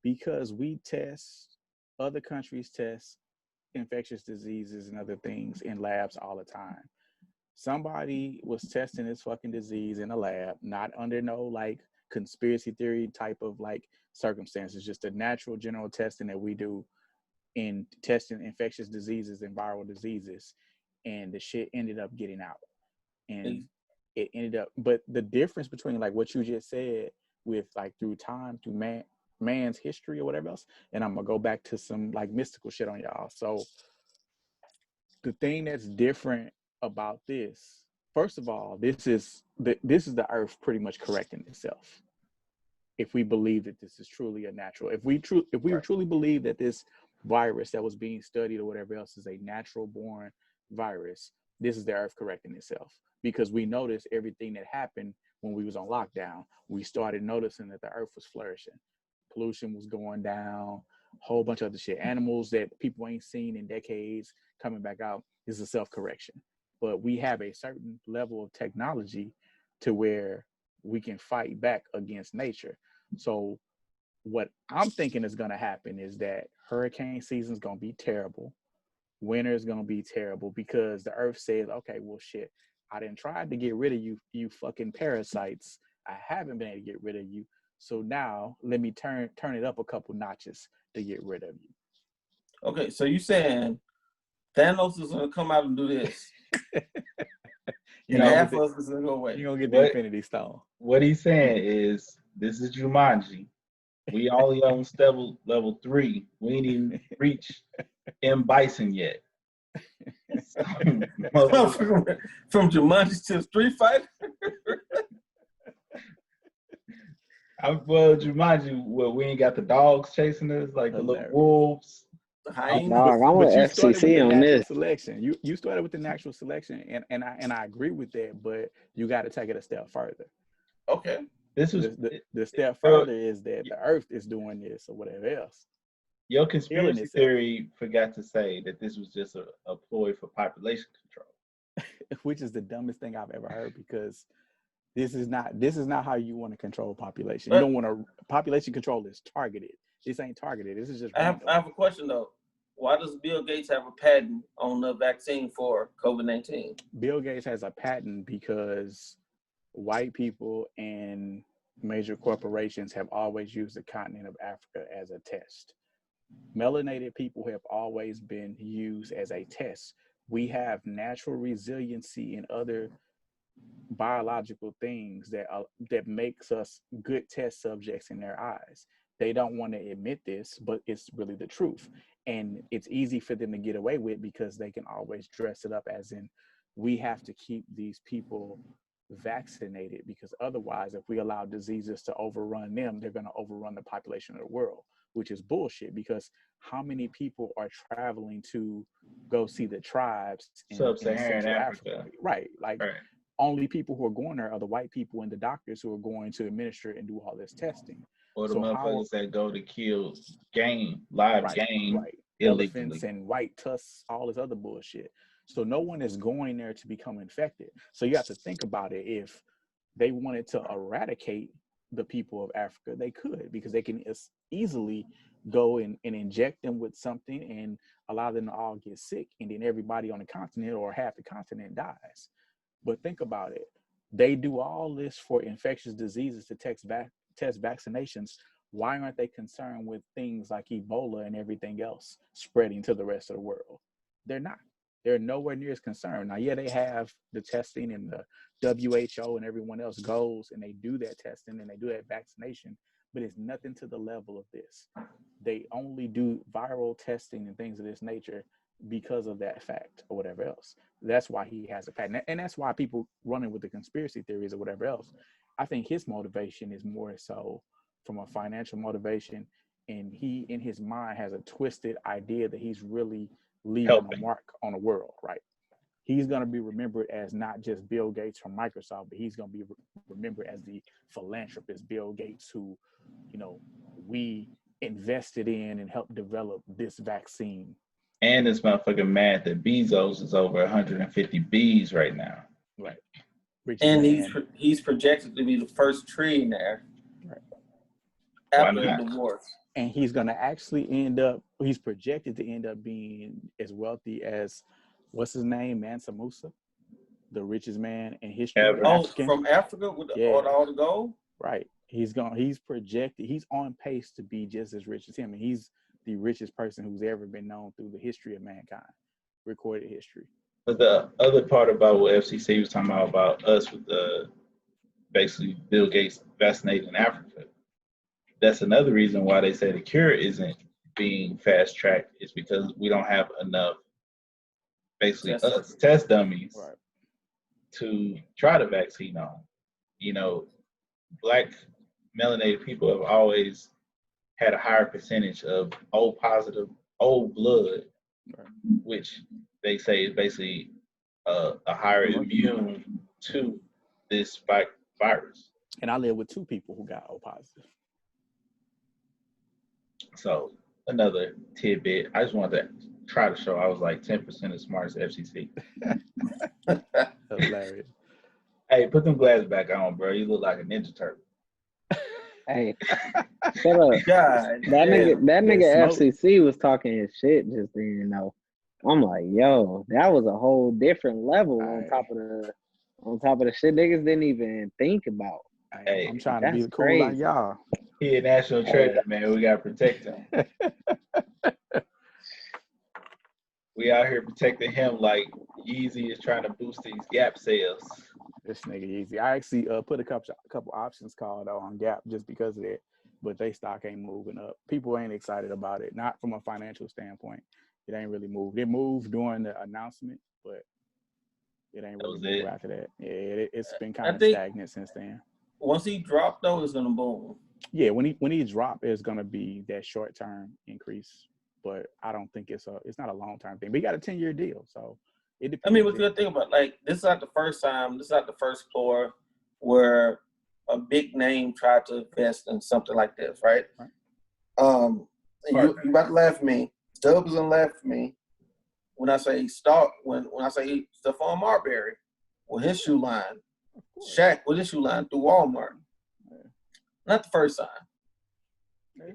because we test, other countries test infectious diseases and other things in labs all the time. Somebody was testing this fucking disease in a lab, not under no like conspiracy theory type of like circumstances, just a natural general testing that we do in testing infectious diseases and viral diseases, and the shit ended up getting out. And it ended up, but the difference between like what you just said with like through time, through man's history or whatever else, and I'm gonna go back to some like mystical shit on y'all. So the thing that's different about this, first of all, this is the earth pretty much correcting itself. If we believe that this is truly a natural, if we truly believe that this virus that was being studied or whatever else is a natural born virus, this is the earth correcting itself. Because we noticed everything that happened when we was on lockdown. We started noticing that the earth was flourishing. Pollution was going down, whole bunch of other shit. Animals that people ain't seen in decades coming back out. Is a self-correction. But we have a certain level of technology to where we can fight back against nature. So what I'm thinking is going to happen is that hurricane season is going to be terrible. Winter is going to be terrible because the earth says, okay, well, shit, I didn't try to get rid of you fucking parasites. I haven't been able to get rid of you. So now let me turn it up a couple notches to get rid of you. Okay, so you saying Thanos is gonna come out and do this? Half of us is gonna go away. You're gonna get the Infinity Stone. What he's saying is, this is Jumanji. We only on level 3. We ain't even reached M. Bison yet. From Jumanji to Street Fighter. Well, Jumanji, we ain't got the dogs chasing us like the little wolves. I'm with FCC on this. Selection. You started with the natural selection, and I agree with that, but you got to take it a step further. Okay. This is the step further is that the earth is doing this or whatever else. Your conspiracy theory forgot to say that this was just a ploy for population control, which is the dumbest thing I've ever heard, because this is not how you want to control population. You don't want to. Population control is targeted. This ain't targeted. This is just. I have a question though. Why does Bill Gates have a patent on the vaccine for COVID-19? Bill Gates has a patent because white people and major corporations have always used the continent of Africa as a test. Melanated people have always been used as a test. We have natural resiliency in other biological things that makes us good test subjects in their eyes. They don't want to admit this, but it's really the truth. And it's easy for them to get away with because they can always dress it up as in, we have to keep these people vaccinated, because otherwise, if we allow diseases to overrun them, they're going to overrun the population of the world, which is bullshit. Because how many people are traveling to go see the tribes in Sub-Saharan Africa? Right. Like, only people who are going there are the white people and the doctors who are going to administer and do all this testing. Or the motherfuckers that go to kill live game, elephants and white tusks, all this other bullshit. So no one is going there to become infected. So you have to think about it. If they wanted to eradicate the people of Africa, they could, because they can easily go and inject them with something and allow them to all get sick, and then everybody on the continent or half the continent dies. But think about it. They do all this for infectious diseases to test vaccinations, why aren't they concerned with things like Ebola and everything else spreading to the rest of the world? They're not. They're nowhere near as concerned. Now, yeah, they have the testing, and the WHO and everyone else goes and they do that testing and they do that vaccination, but it's nothing to the level of this. They only do viral testing and things of this nature because of that fact or whatever else. That's why he has a patent. And that's why people running with the conspiracy theories or whatever else. I think his motivation is more so from a financial motivation. And he, in his mind, has a twisted idea that he's really leaving a mark on the world, right? He's going to be remembered as not just Bill Gates from Microsoft, but he's going to be remembered as the philanthropist Bill Gates who, you know, we invested in and helped develop this vaccine. And this motherfucker mad that Bezos is over 150 Bs right now. Right. And he's projected to be the first trillionaire after the divorce. And he's going to actually he's projected to end up being as wealthy as, what's his name, Mansa Musa, the richest man in history. From Africa with all the gold? Right. He's projected, he's on pace to be just as rich as him. And he's the richest person who's ever been known through the history of mankind, recorded history. But the other part about what FCC was talking about us with the basically Bill Gates vaccinating Africa, that's another reason why they say the cure isn't being fast tracked, is because we don't have enough test dummies to try the vaccine on. You know, Black melanated people have always had a higher percentage of O positive, O blood, which they say is basically a higher immune to this virus. And I live with 2 people who got O positive. So another tidbit, I just wanted to try to show I was like 10% as smart as FCC. Hilarious. Hey, put them glasses back on, bro. You look like a Ninja Turtle. Hey, shut up. God, that nigga FCC was talking his shit just then, you know. I'm like, yo, that was a whole different level on top of the shit niggas didn't even think about. Hey, I'm trying to be cool like y'all. He a national treasure, man. We gotta protect him. We out here protecting him like Yeezy is trying to boost these Gap sales. This nigga Yeezy. I actually put a couple options called on Gap just because of that, but they stock ain't moving up. People ain't excited about it, not from a financial standpoint. It ain't really moved. It moved during the announcement, but it ain't really moved after that. Yeah, it's been kind of stagnant since then. Once he dropped, though, it's gonna boom. Yeah, when he drop, it's gonna be that short term increase, but I don't think it's not a long term thing. But he got a 10-year deal, so it depends. I mean, what you think about, like, this is not the first time, this is not the first floor where a big name tried to invest in something like this, right? You about to laugh at me. Stubbs is gonna laugh at me when I say when I say Stephon Marbury with his shoe line, Shaq with his shoe line through Walmart. Not the first time.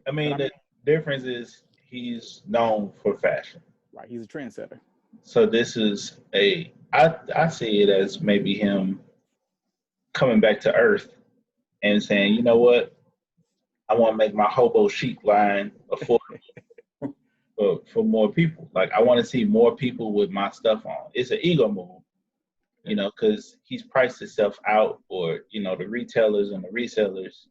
I mean, the difference is he's known for fashion. Right, he's a trendsetter. So this is I see it as maybe him coming back to earth and saying, you know what, I want to make my hobo chic line affordable for more people. Like, I want to see more people with my stuff on. It's an ego move, you know, because he's priced himself out, or, you know, the retailers and the resellers.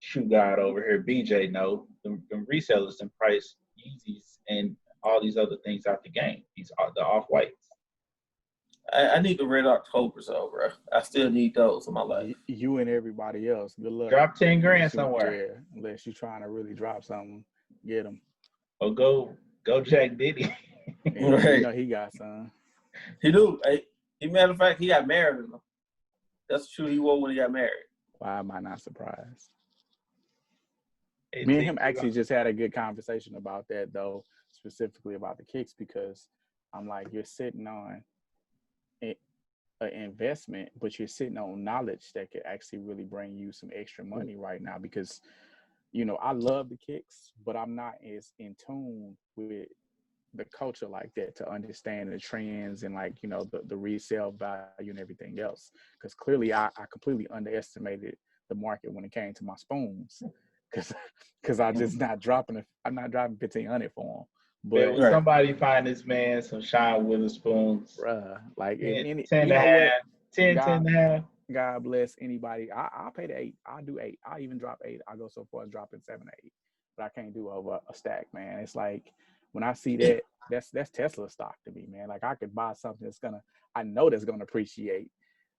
Shoe God over here, BJ, no, the resellers and price Yeezys and all these other things out the game. These are the off-whites. I need the Red Octobers, though, bro. I still need those in my life. You and everybody else. Good luck. Drop 10 grand somewhere. Yeah, unless you're trying to really drop something, get them. Or go Jack Diddy. Right. You know he got some. He do. Matter of fact, he got married. That's the shoe he wore when he got married. Why am I not surprised? Me and him actually just had a good conversation about that, though, specifically about the kicks, because I'm like, you're sitting on an investment, but you're sitting on knowledge that could actually really bring you some extra money right now. Because, you know, I love the kicks, but I'm not as in tune with the culture like that to understand the trends and, like, you know, the resale value and everything else. Because clearly I completely underestimated the market when it came to my spoons, because I'm not dropping 1,500 for them. But when somebody find this man some Sean Witherspoons, bruh, like 10 and a half, 10 and a half. God bless anybody. I'll pay the 8. I'll do 8. I'll even drop 8. I'll go so far as dropping 7 or 8. But I can't do over a stack, man. It's like when I see that, that's Tesla stock to me, man. Like I could buy something I know that's gonna appreciate.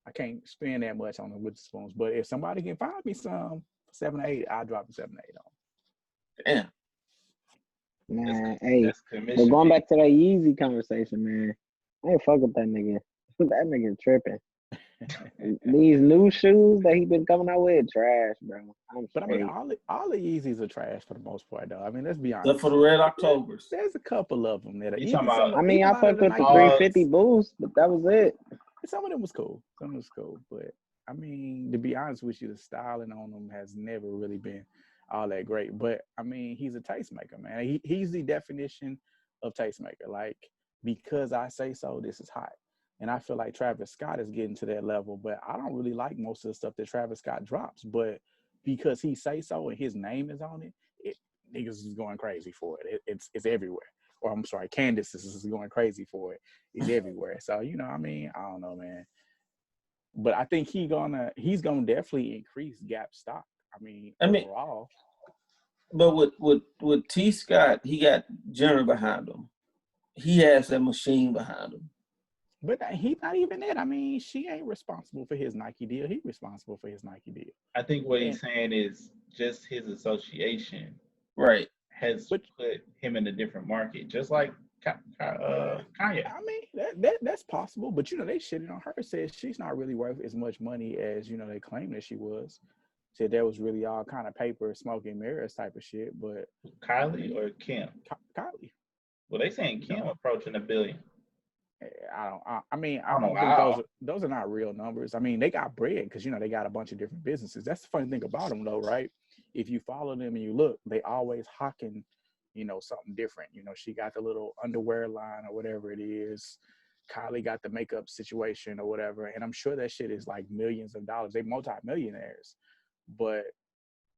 I can't spend that much on the Witherspoons. But if somebody can find me some 7 or 8, I'll drop the 7 or 8 on. Damn. Man, hey, but going back to that Yeezy conversation, man, I ain't fuck with that nigga. That nigga tripping. These new shoes that he been coming out with, trash, bro. I mean, all the Yeezys are trash for the most part, though. I mean, let's be honest. Except for the Red Octobers. There's a couple of them that are. I fucked with the 350 Boost, but that was it. Some of them was cool. But I mean, to be honest with you, the styling on them has never really been all that great. But I mean, he's a tastemaker, man. He's the definition of tastemaker. Like, because I say so, this is hot. And I feel like Travis Scott is getting to that level, but I don't really like most of the stuff that Travis Scott drops. But because he say so and his name is on it, niggas is going crazy for it. It's everywhere. Or I'm sorry, Candace is going crazy for it. It's everywhere. So, you know, I mean, I don't know, man. But I think he's gonna definitely increase Gap stock. I mean, overall. But with T. Scott, he got Jenner behind him. He has that machine behind him. But he's not even that. I mean, she ain't responsible for his Nike deal. He's responsible for his Nike deal. I think what he's saying is just his association, right, has put him in a different market, just like Kanye. I mean, that's possible, but you know, they shitted on her. Said she's not really worth as much money as you know they claimed that she was. Said that was really all kind of paper, smoke and mirrors type of shit. But Kylie or Kim? Kylie. Well, they saying Kim approaching $1 billion. I don't think those are not real numbers. I mean, they got bread because, you know, they got a bunch of different businesses. That's the funny thing about them, though, right? If you follow them and you look, they always hawking, you know, something different. You know, she got the little underwear line or whatever it is. Kylie got the makeup situation or whatever. And I'm sure that shit is like millions of dollars. They multi-millionaires. But,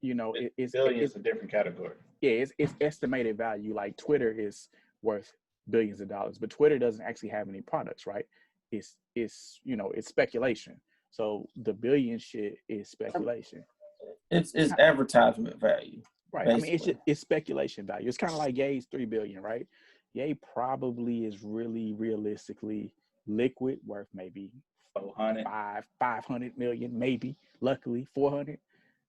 you know, it's a different category. Yeah, it's estimated value. Like Twitter is worth billions of dollars, but Twitter doesn't actually have any products, right? It's you know, it's speculation. So the billion shit is speculation. It's advertisement value, right? Basically. I mean, it's speculation value. It's kind of like Ye's $3 billion, right? Ye probably is really realistically liquid, worth maybe 500 million, maybe. Luckily 400,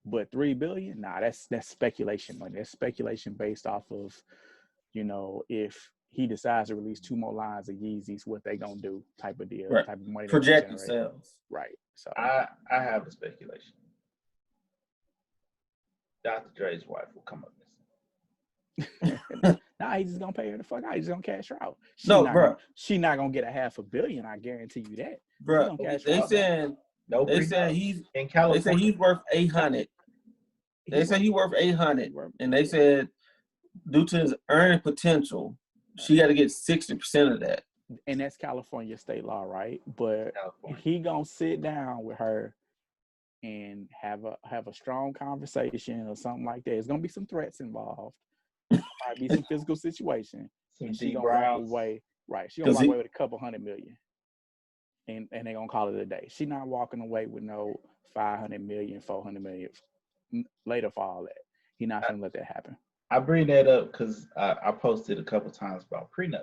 but $3 billion, nah, that's speculation money. That's speculation based off of, you know, if he decides to release 2 more lines of Yeezys, what they gonna do type of deal, type of money. Projected sales. Right. So I have a speculation. Dr. Dre's wife will come up missing. Nah, he's just gonna pay her the fuck out. He's gonna cash her out. She's not gonna get $500 million. I guarantee you that. Bro, they said he's in California. They said he's worth 800. They said he's worth 800, and they said due to his earning potential, she got to get 60% of that. And that's California state law, right? But he gonna sit down with her and have a strong conversation or something like that. There's gonna be some threats involved. Might be some physical situation. And she gonna walk away. Right. She gonna walk away with a couple $100 million. And they gonna call it a day. She not walking away with no 500 million, 400 million later for all that. He not gonna let that happen. I bring that up because I posted a couple times about prenups.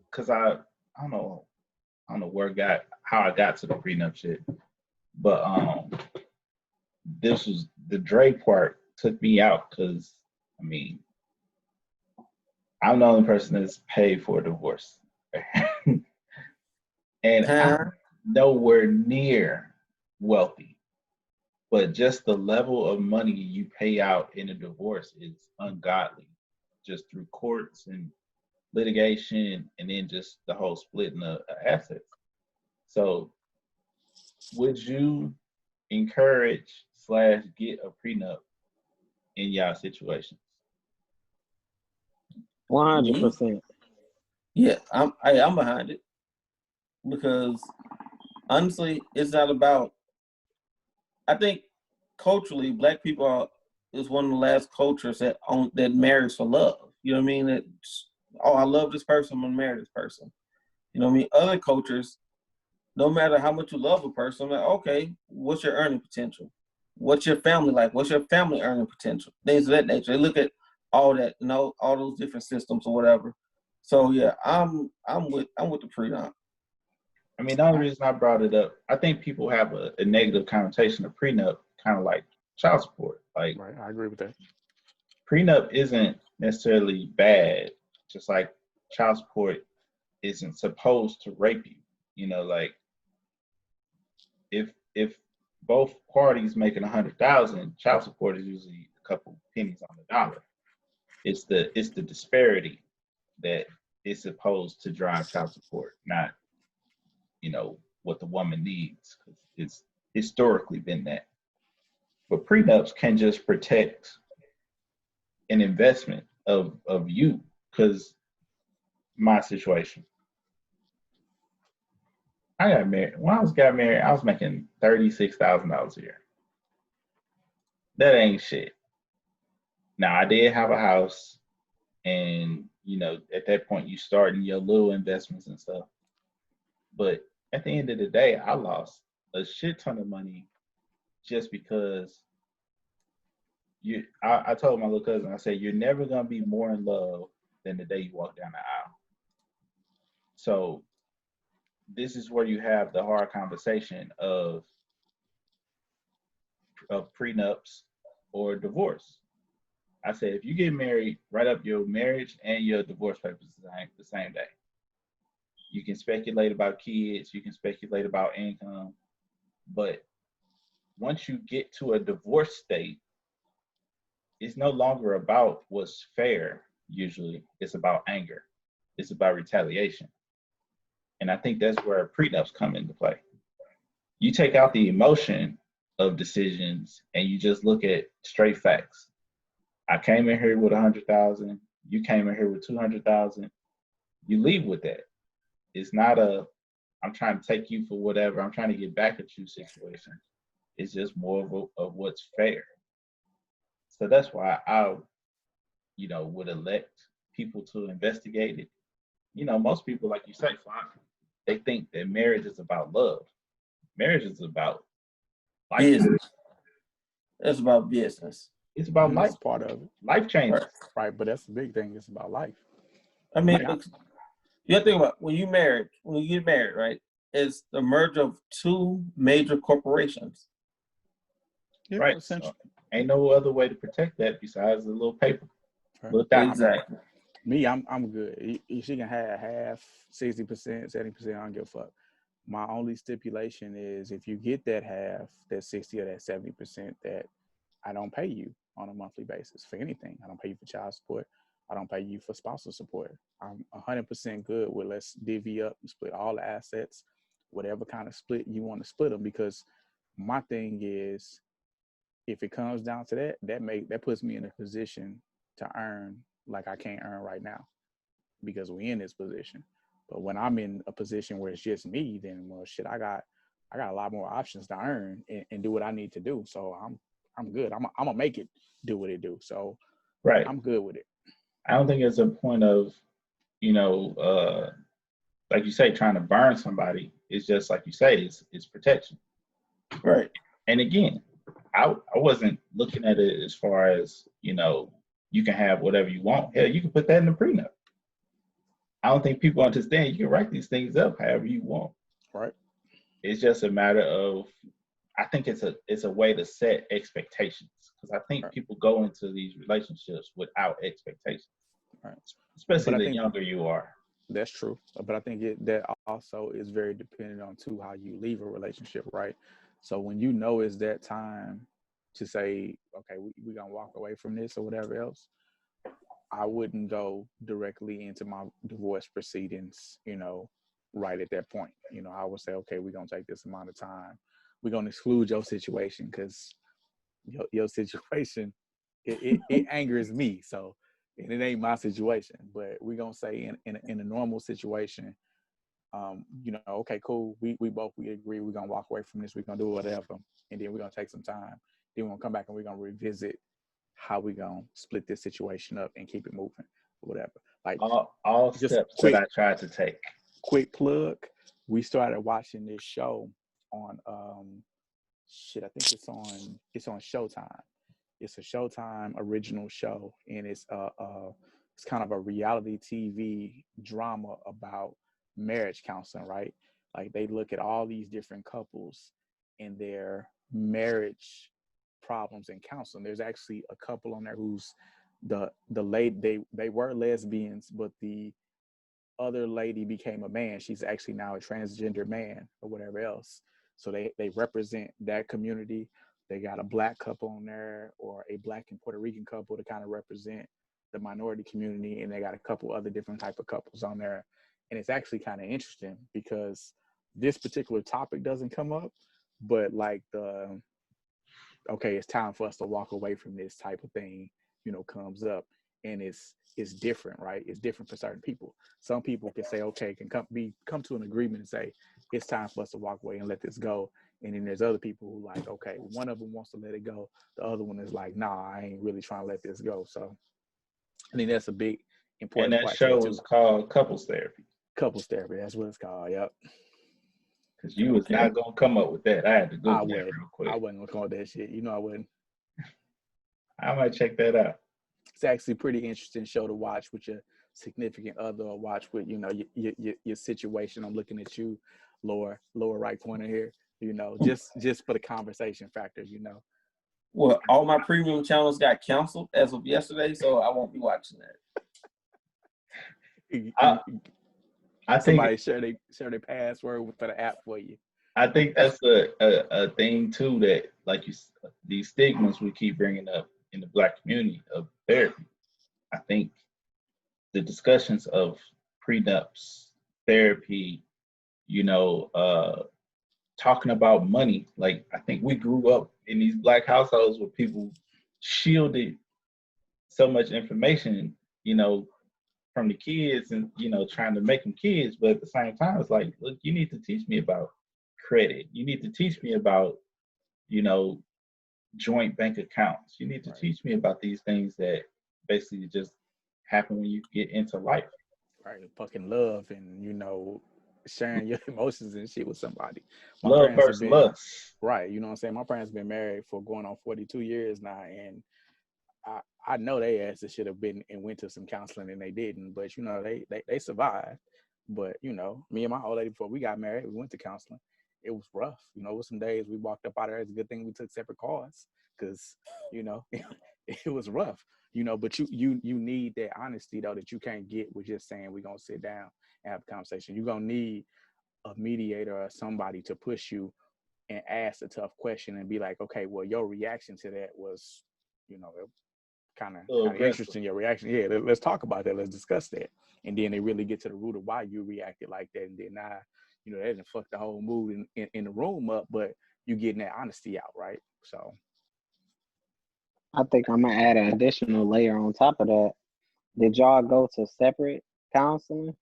Because I don't know how I got to the prenup shit, but this was the Dre part took me out because I mean I'm the only person that's paid for a divorce, and I'm nowhere near wealthy. But just the level of money you pay out in a divorce is ungodly, just through courts and litigation, and then just the whole splitting of assets. So, would you encourage / get a prenup in y'all situations? 100%. Yeah, I'm behind it because honestly, it's not about I think culturally, Black people is one of the last cultures that marries for love. You know what I mean? That, oh, I love this person, I'm gonna marry this person. You know what I mean? Other cultures, no matter how much you love a person, like, okay, what's your earning potential? What's your family like? What's your family earning potential? Things of that nature. They look at all that, all those different systems or whatever. So yeah, I'm with the prenup. I mean, the only reason I brought it up, I think people have a negative connotation of prenup, kind of like child support. Like, right, I agree with that. Prenup isn't necessarily bad, just like child support isn't supposed to rape you. You know, like if both parties making 100,000, child support is usually a couple pennies on the dollar. It's the disparity that is supposed to drive child support, not what the woman needs, because it's historically been that. But prenups can just protect an investment of you, because my situation, I got married. When I got married, I was making $36,000 a year. That ain't shit. Now I did have a house, and at that point you starting your little investments and stuff. But at the end of the day, I lost a shit ton of money just because I told my little cousin, I said, you're never gonna be more in love than the day you walk down the aisle. So this is where you have the hard conversation of prenups or divorce. I said, if you get married, write up your marriage and your divorce papers the same day. You can speculate about kids, you can speculate about income, but once you get to a divorce state, it's no longer about what's fair. Usually it's about anger. It's about retaliation. And I think that's where prenups come into play. You take out the emotion of decisions and you just look at straight facts. I came in here with 100,000. You came in here with 200,000. You leave with that. It's not I'm trying to take you for whatever, I'm trying to get back at you situation. It's just more of what's fair. So that's why I, would elect people to investigate it. Most people, like you say, they think that marriage is about love. Marriage is about life. Business. It's about business. It's about life. Part of it. Life changes. Right, but that's the big thing. It's about life. I mean, you have to think about when you get married, right? It's the merger of two major corporations. Yeah, right. So ain't no other way to protect that besides a little paper. Right. Exactly. Me, I'm good. She can have half, 60%, 70%. I don't give a fuck. My only stipulation is if you get that half, that 60 or that 70%, that I don't pay you on a monthly basis for anything. I don't pay you for child support. I don't pay you for spousal support. I'm 100% good with let's divvy up and split all the assets, whatever kind of split you want to split them. Because my thing is, if it comes down to that puts me in a position to earn like I can't earn right now because we're in this position. But when I'm in a position where it's just me, then well, shit, I got a lot more options to earn and do what I need to do. So I'm good. I'm gonna make it do what it do. So right, I'm good with it. I don't think it's a point of, like you say, trying to burn somebody. It's just like you say, it's protection. Right. And again, I wasn't looking at it as far as, you can have whatever you want. Hell, you can put that in the prenup. I don't think people understand you can write these things up however you want. Right. It's just a matter of, I think it's a way to set expectations, because I think people go into these relationships without expectations, right? Especially the younger you are. That's true, but I think that also is very dependent on too how you leave a relationship, right? So when it's that time to say, okay, we're gonna walk away from this or whatever else, I wouldn't go directly into my divorce proceedings, right at that point. I would say, okay, we're gonna take this amount of time. We're gonna exclude your situation because your situation it angers me. So, and it ain't my situation. But we're gonna say in a normal situation, Okay, cool. We agree we're gonna walk away from this. We're gonna do whatever, and then we're gonna take some time. Then we're gonna come back and we're gonna revisit how we gonna split this situation up and keep it moving, or whatever. Like all just steps that I tried to take. Quick plug. We started watching this show on I think it's on Showtime. It's a Showtime original show, and it's kind of a reality TV drama about marriage counseling, right? Like they look at all these different couples and their marriage problems and counseling. There's actually a couple on there who's the lady, they were lesbians, but the other lady became a man. She's actually now a transgender man or whatever else. So they represent that community. They got a black couple on there, or a black and Puerto Rican couple to kind of represent the minority community, and they got a couple other different type of couples on there. And it's actually kind of interesting because this particular topic doesn't come up, but like okay, it's time for us to walk away from this type of thing, comes up, and it's different, right? It's different for certain people. Some people can say, okay, can come to an agreement and say, it's time for us to walk away and let this go. And then there's other people who like, okay, one of them wants to let it go. The other one is like, nah, I ain't really trying to let this go. So I think that's a big important And that part show to it was too. called Couples Therapy. Couples Therapy, that's what it's called. Yep. Because you was not gonna come up with that. I had to Google that real quick. I wasn't gonna call that shit. I wouldn't. I might check that out. It's actually a pretty interesting show to watch with your significant other, or watch with your situation. I'm looking at you, lower right corner here. Just for the conversation factor. Well, all my premium channels got canceled as of yesterday, so I won't be watching that. I somebody share their password for the app for you. I think that's a thing too, that like these stigmas we keep bringing up in the Black community of therapy. I think the discussions of prenups, therapy, talking about money. Like I think we grew up in these Black households where people shielded so much information, from the kids, and trying to make them kids, but at the same time it's like, look, you need to teach me about credit. You need to teach me about joint bank accounts. You need to teach me about these things that basically just happen when you get into life. Right, fucking love, and sharing your emotions and shit with somebody. Love versus lust. Right, you know what I'm saying? My parents have been married for going on 42 years now, and I know they asses should have been and went to some counseling, and they didn't. But they survived. But me and my old lady, before we got married, we went to counseling. It was rough. It was some days we walked up out of there. It's a good thing we took separate cars, because it was rough. But you need that honesty though, that you can't get with just saying we're gonna sit down and have a conversation. You're gonna need a mediator or somebody to push you and ask a tough question and be like, okay, well, your reaction to that was, kind of interesting, your reaction. Yeah, let's talk about that. Let's discuss that. And then they really get to the root of why you reacted like that. And then now, that didn't fuck the whole mood in the room up, but you getting that honesty out, right? So I think I'm gonna add an additional layer on top of that. Did y'all go to separate counseling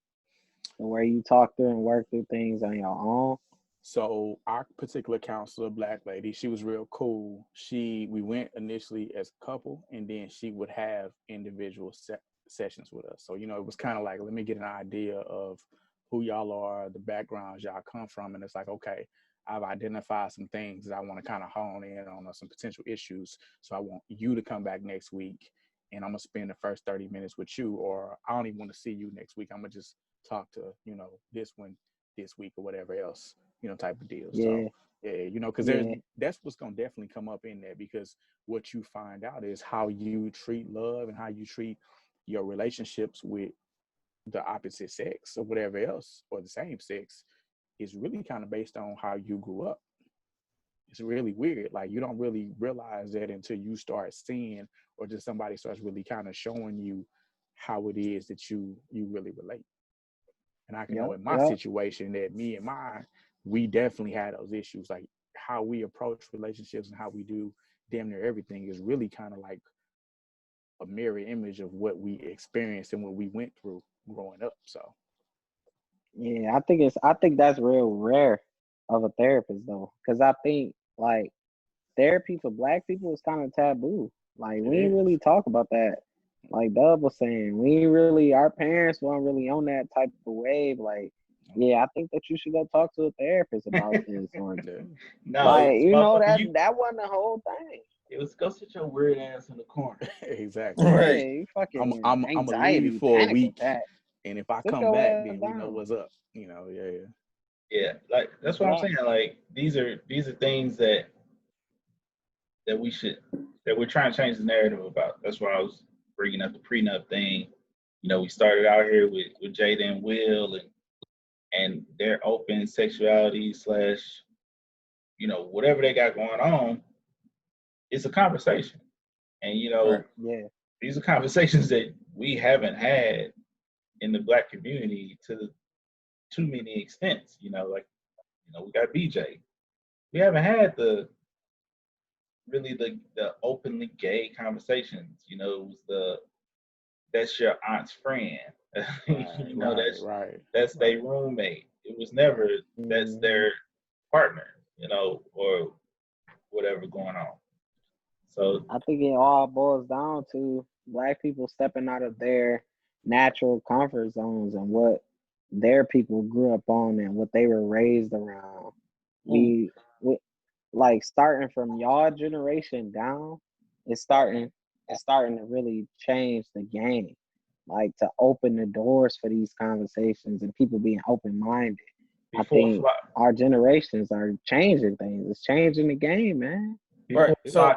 where you talk through and work through things on your own? So our particular counselor, Black lady, she was real cool. We went initially as a couple, and then she would have individual sessions with us. So, it was kind of like, let me get an idea of who y'all are, the backgrounds y'all come from. And it's like, okay, I've identified some things that I want to kind of hone in on, or some potential issues. So I want you to come back next week, and I'm going to spend the first 30 minutes with you, or I don't even want to see you next week. I'm going to just talk to, this one this week or whatever else, type of deal. Yeah. So yeah, because that's what's going to definitely come up in there, because what you find out is how you treat love and how you treat your relationships with the opposite sex or whatever else, or the same sex, is really kind of based on how you grew up. It's really weird. Like, you don't really realize that until you start seeing, or just somebody starts really kind of showing you how it is that you really relate. And I can know in my situation that me and we definitely had those issues. Like, how we approach relationships and how we do damn near everything is really kind of like a mirror image of what we experienced and what we went through growing up. So Yeah, I think that's real rare of a therapist though, because I think like therapy for Black people is kind of taboo. Like It we ain't is. really talk about that. Like Dub was saying, we ain't really our parents weren't really on that type of wave. Like, yeah, I think that you should go talk to a therapist about this, or Yeah. No, it like was you know motherfucker. that wasn't the whole thing. It was go sit your weird ass in the corner. Exactly. Yeah, Right. you I'm fucking I'm I'm gonna leave anxiety, for a panic week, attack. and if I Sit come your back, ass then we know down. what's up. You know, yeah. Yeah, like that's what I'm Yeah. saying. Like these are things that we should that we're trying to change the narrative about. That's why I was bringing up the prenup thing. You know, we started out here with Jada and Will and their open sexuality slash whatever they got going on. It's a conversation, and Right. Yeah. these are conversations that we haven't had in the Black community to too many extents. Like we got BJ. We haven't had the openly gay conversations. It was that's your aunt's friend. Right, right, right, That's their right, roommate. It was never right. that's Hmm. their partner, or whatever going on. So I think it all boils down to Black people stepping out of their natural comfort zones and what their people grew up on and what they were raised around. Mm. We like starting from y'all generation down, it's starting it's starting to really change the game. Like to open the doors for these conversations and people being open minded. I before think our generations are changing things. It's changing the game, man. Right. So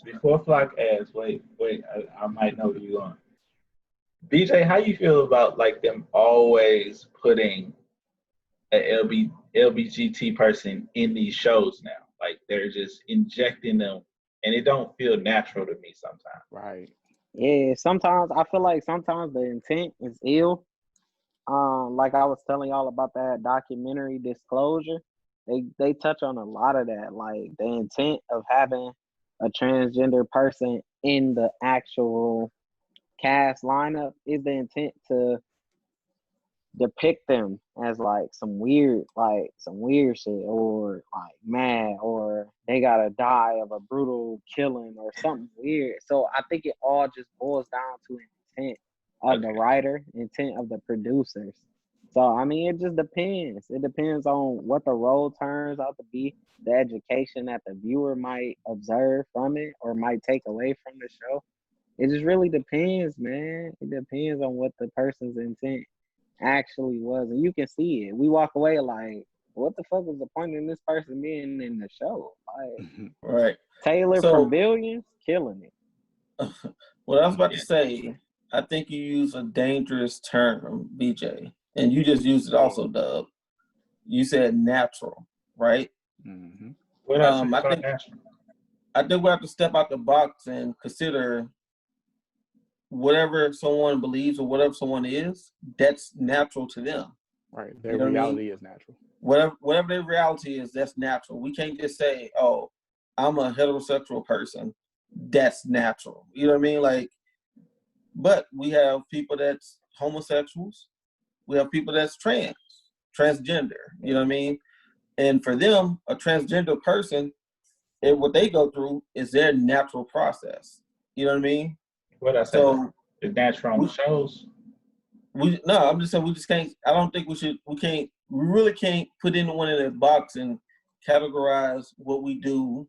Before Flock asks, wait, I might know where you're going. BJ, how you feel about like them always putting a LBGT person in these shows now? Like they're just injecting them, and it don't feel natural to me sometimes. Right. Yeah, sometimes I feel like sometimes the intent is ill. Like I was telling y'all about that documentary Disclosure, they touch on a lot of that, like the intent of having a transgender person in the actual cast lineup is the intent to depict them as like some weird shit or like mad or they gotta die of a brutal killing or something weird. So I think it all just boils down to intent of the Okay. writer, intent of the producers. So I mean it just depends. It depends on what the role turns out to be, the education that the viewer might observe from it or might take away from the show. It just really depends, man. It depends on what the person's intent actually was, and you can see it. We walk away like, what the fuck was the point in this person being in the show? Like right. Taylor from So Billions, killing it. what I was about to Yeah. say, I think you use a dangerous term, BJ, and you just used it Yeah, also, Dub. You said natural, right? Hmm. What I say I about think national? we have to step out the box and consider whatever someone believes or whatever someone is, that's natural to them. Right. You Their know what I mean? reality is natural. Whatever their reality is, that's natural. We can't just say, "Oh, I'm a heterosexual person." That's natural. You know what I mean? Like, but we have people that's homosexuals. We have people that's transgender. You know what I mean? And for them, a transgender person, what they go through is their natural process. You know what I mean? What I say? So The natural on the we shows. no, I'm just saying we just can't. I don't think we should. We can't. We really can't put anyone in a box and categorize what we do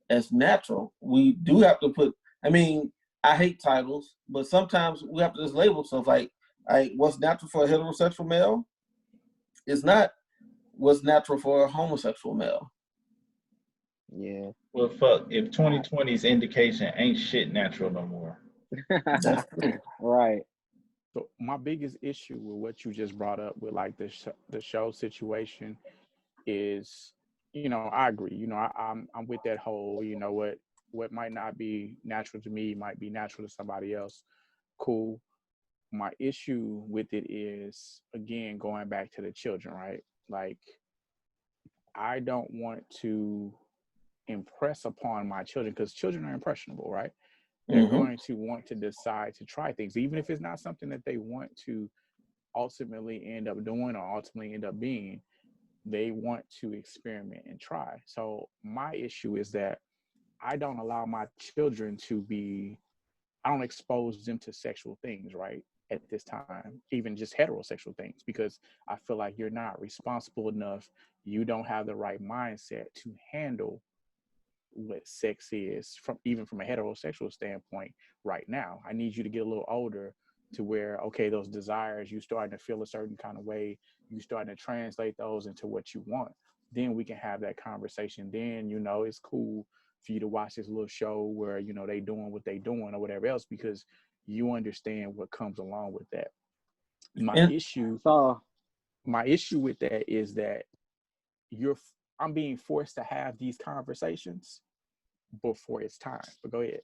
as natural. We do have to put. I mean, I hate titles, but sometimes we have to just label stuff like what's natural for a heterosexual male is not what's natural for a homosexual male. yeah. Well, fuck. If 2020's indication ain't shit natural no more. That's true. Right. So my biggest issue with what you just brought up with like the show situation is, I agree. I'm with that whole, what might not be natural to me might be natural to somebody else. Cool. My issue with it is again going back to the children, right? Like I don't want to impress upon my children because children are impressionable, right? They're Mm-hmm. going to want to decide to try things, even if it's not something that they want to ultimately end up doing or ultimately end up being, they want to experiment and try. So my issue is that I don't allow my children to be, I don't expose them to sexual things, right? At this time, even just heterosexual things, because I feel like you're not responsible enough. You don't have the right mindset to handle what sex is from even from a heterosexual standpoint right now. I need you to get a little older to where, okay, those desires, you starting to feel a certain kind of way, you starting to translate those into what you want. Then we can have that conversation. Then, it's cool for you to watch this little show where, they doing what they doing or whatever else, because you understand what comes along with that. My issue with that is that I'm being forced to have these conversations before it's time. But go ahead.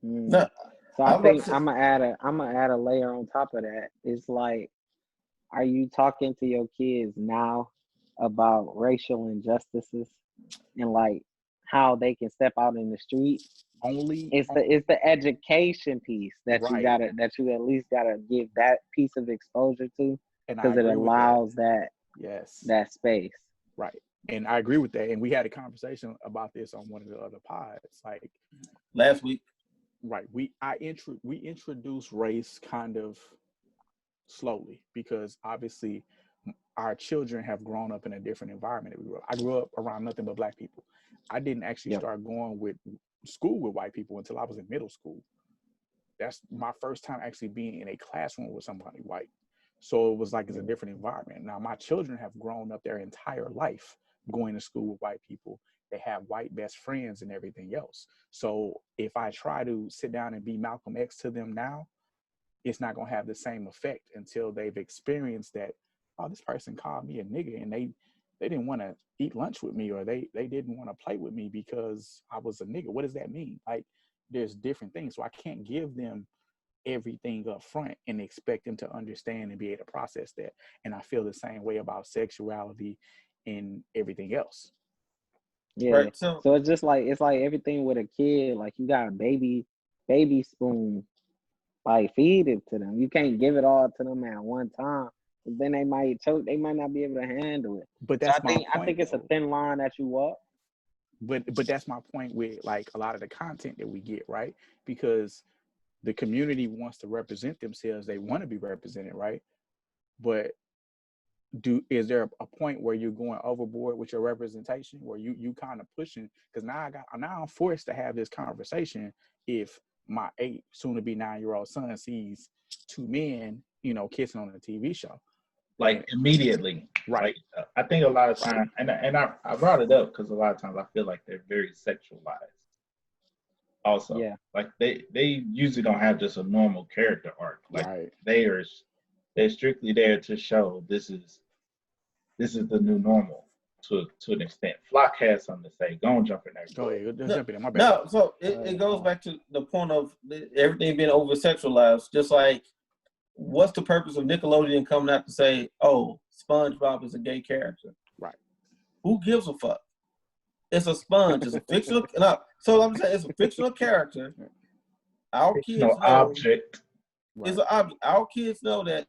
No, so I think I'm gonna add a layer on top of that. It's like, are you talking to your kids now about racial injustices and like how they can step out in the street? It's the education piece that you at least gotta give that piece of exposure to, because it allows that space. Right. And I agree with that. And we had a conversation about this on one of the other pods, like last week. Right. We introduced race kind of slowly, because obviously our children have grown up in a different environment. I grew up around nothing but Black people. I didn't actually start going with school with white people until I was in middle school. That's my first time actually being in a classroom with somebody white. So it was like it's a different environment. Now my children have grown up their entire life going to school with white people. They have white best friends and everything else. So if I try to sit down and be Malcolm X to them now, it's not going to have the same effect until they've experienced that, oh, this person called me a nigga and they didn't want to eat lunch with me, or they didn't want to play with me because I was a nigga. What does that mean? Like, there's different things. So I can't give them everything up front and expect them to understand and be able to process that. And I feel the same way about sexuality and everything else. Yeah. Right, so it's just like, it's like everything with a kid. Like, you got a baby spoon, like feed it to them. You can't give it all to them at one time. Then they might choke. They might not be able to handle it. But that's I think it's a thin line that you walk. But that's my point with like a lot of the content that we get, right? Because the community wants to represent themselves. They want to be represented, right? But is there a point where you're going overboard with your representation, where you kind of pushing? Because now I'm forced to have this conversation if my 8 soon to be 9-year-old son sees 2 men, kissing on a TV show. Like immediately, right? Like, I think a lot of times, and I brought it up because a lot of times I feel like they're very sexualized. Also, like they usually don't have just a normal character arc. Like they're strictly there to show this is the new normal to an extent. Flock has something to say. Go and jump in there. Go ahead. Jump in. My bad. No, so it goes back to the point of everything being over sexualized. Just like, what's the purpose of Nickelodeon coming out to say, oh, SpongeBob is a gay character? Right. Who gives a fuck? It's a sponge. It's a fictional. No, so I'm saying it's a fictional character. Our kids know object. It's an object. Our kids know that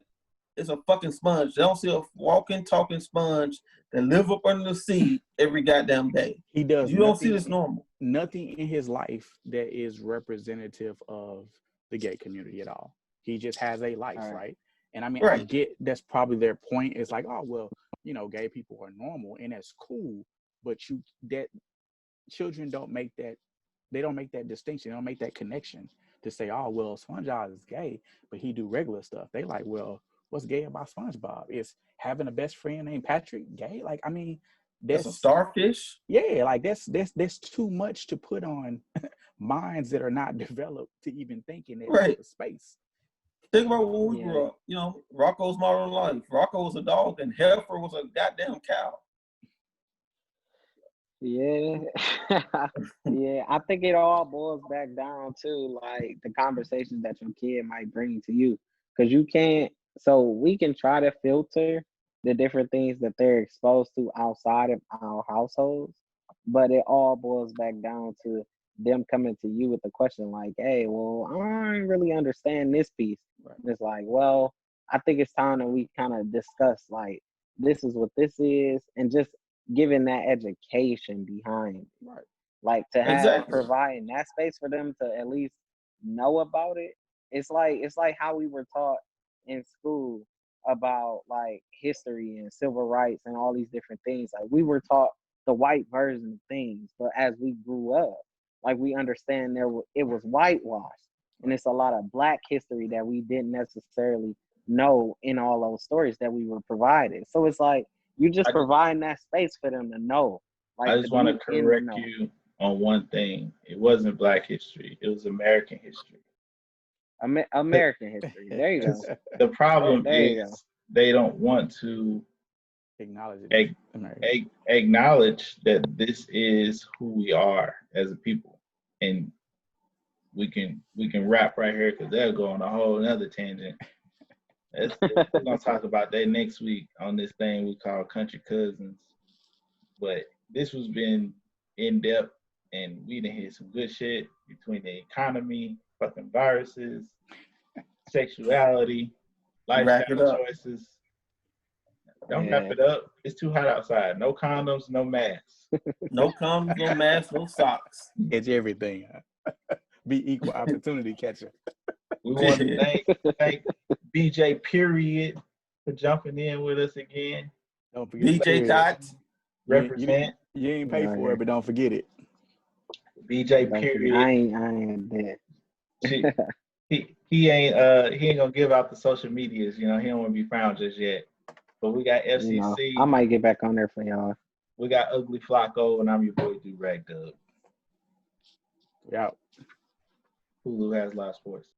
it's a fucking sponge. They don't see a walking, talking sponge that live up under the sea every goddamn day. He does. You don't see this normal. Nothing in his life that is representative of the gay community at all. He just has a life, right? And I mean, I get that's probably their point. It's like, oh, well, gay people are normal and that's cool. But children don't make that. They don't make that distinction. They don't make that connection to say, oh, well, SpongeBob is gay, but he do regular stuff. They like, well, what's gay about SpongeBob? Is having a best friend named Patrick gay? Like, I mean, that's a starfish. Yeah, like that's too much to put on minds that are not developed to even think in that type of space. Think about when we grew up. Rocco's Modern Life. Rocco was a dog and Heifer was a goddamn cow. Yeah. Yeah. I think it all boils back down to like the conversations that your kid might bring to you. Because you can't, so we can try to filter the different things that they're exposed to outside of our households, but it all boils back down to them coming to you with the question like, hey, well, I don't really understand this piece. Right. It's like, well, I think it's time that we kind of discuss like this is what this is, and just giving that education behind it. Right. Like to have Exactly. providing that space for them to at least know about it. It's like how we were taught in school about like history and civil rights and all these different things. Like we were taught the white version of things, but as we grew up, like we understand it was whitewashed, and it's a lot of black history that we didn't necessarily know in all those stories that we were provided. So it's like you just providing that space for them to know. Like I just want to correct you on one thing. It wasn't black history. It was American history. American history. There you go. The problem is they don't want to acknowledge that this is who we are as a people, and we can wrap right here because they'll go on a whole other tangent. We're gonna talk about that next week on this thing we call Country Cousins. But this was been in depth, and we done hit some good shit between the economy, fucking viruses, sexuality, lifestyle choices. Don't wrap it up. It's too hot outside. No condoms, no masks. No condoms, no masks, no socks. It's everything. Be equal opportunity catcher. We want to thank BJ Period for jumping in with us again. Don't forget BJ Dots. Represent. You ain't pay for it, but don't forget it. BJ Period. I ain't dead. He ain't gonna give out the social medias. You know, he don't want to be found just yet. But we got FCC. You know, I might get back on there for y'all. We got Ugly Flacco, and I'm your boy Do-Rag Dub. We out. Hulu has live sports.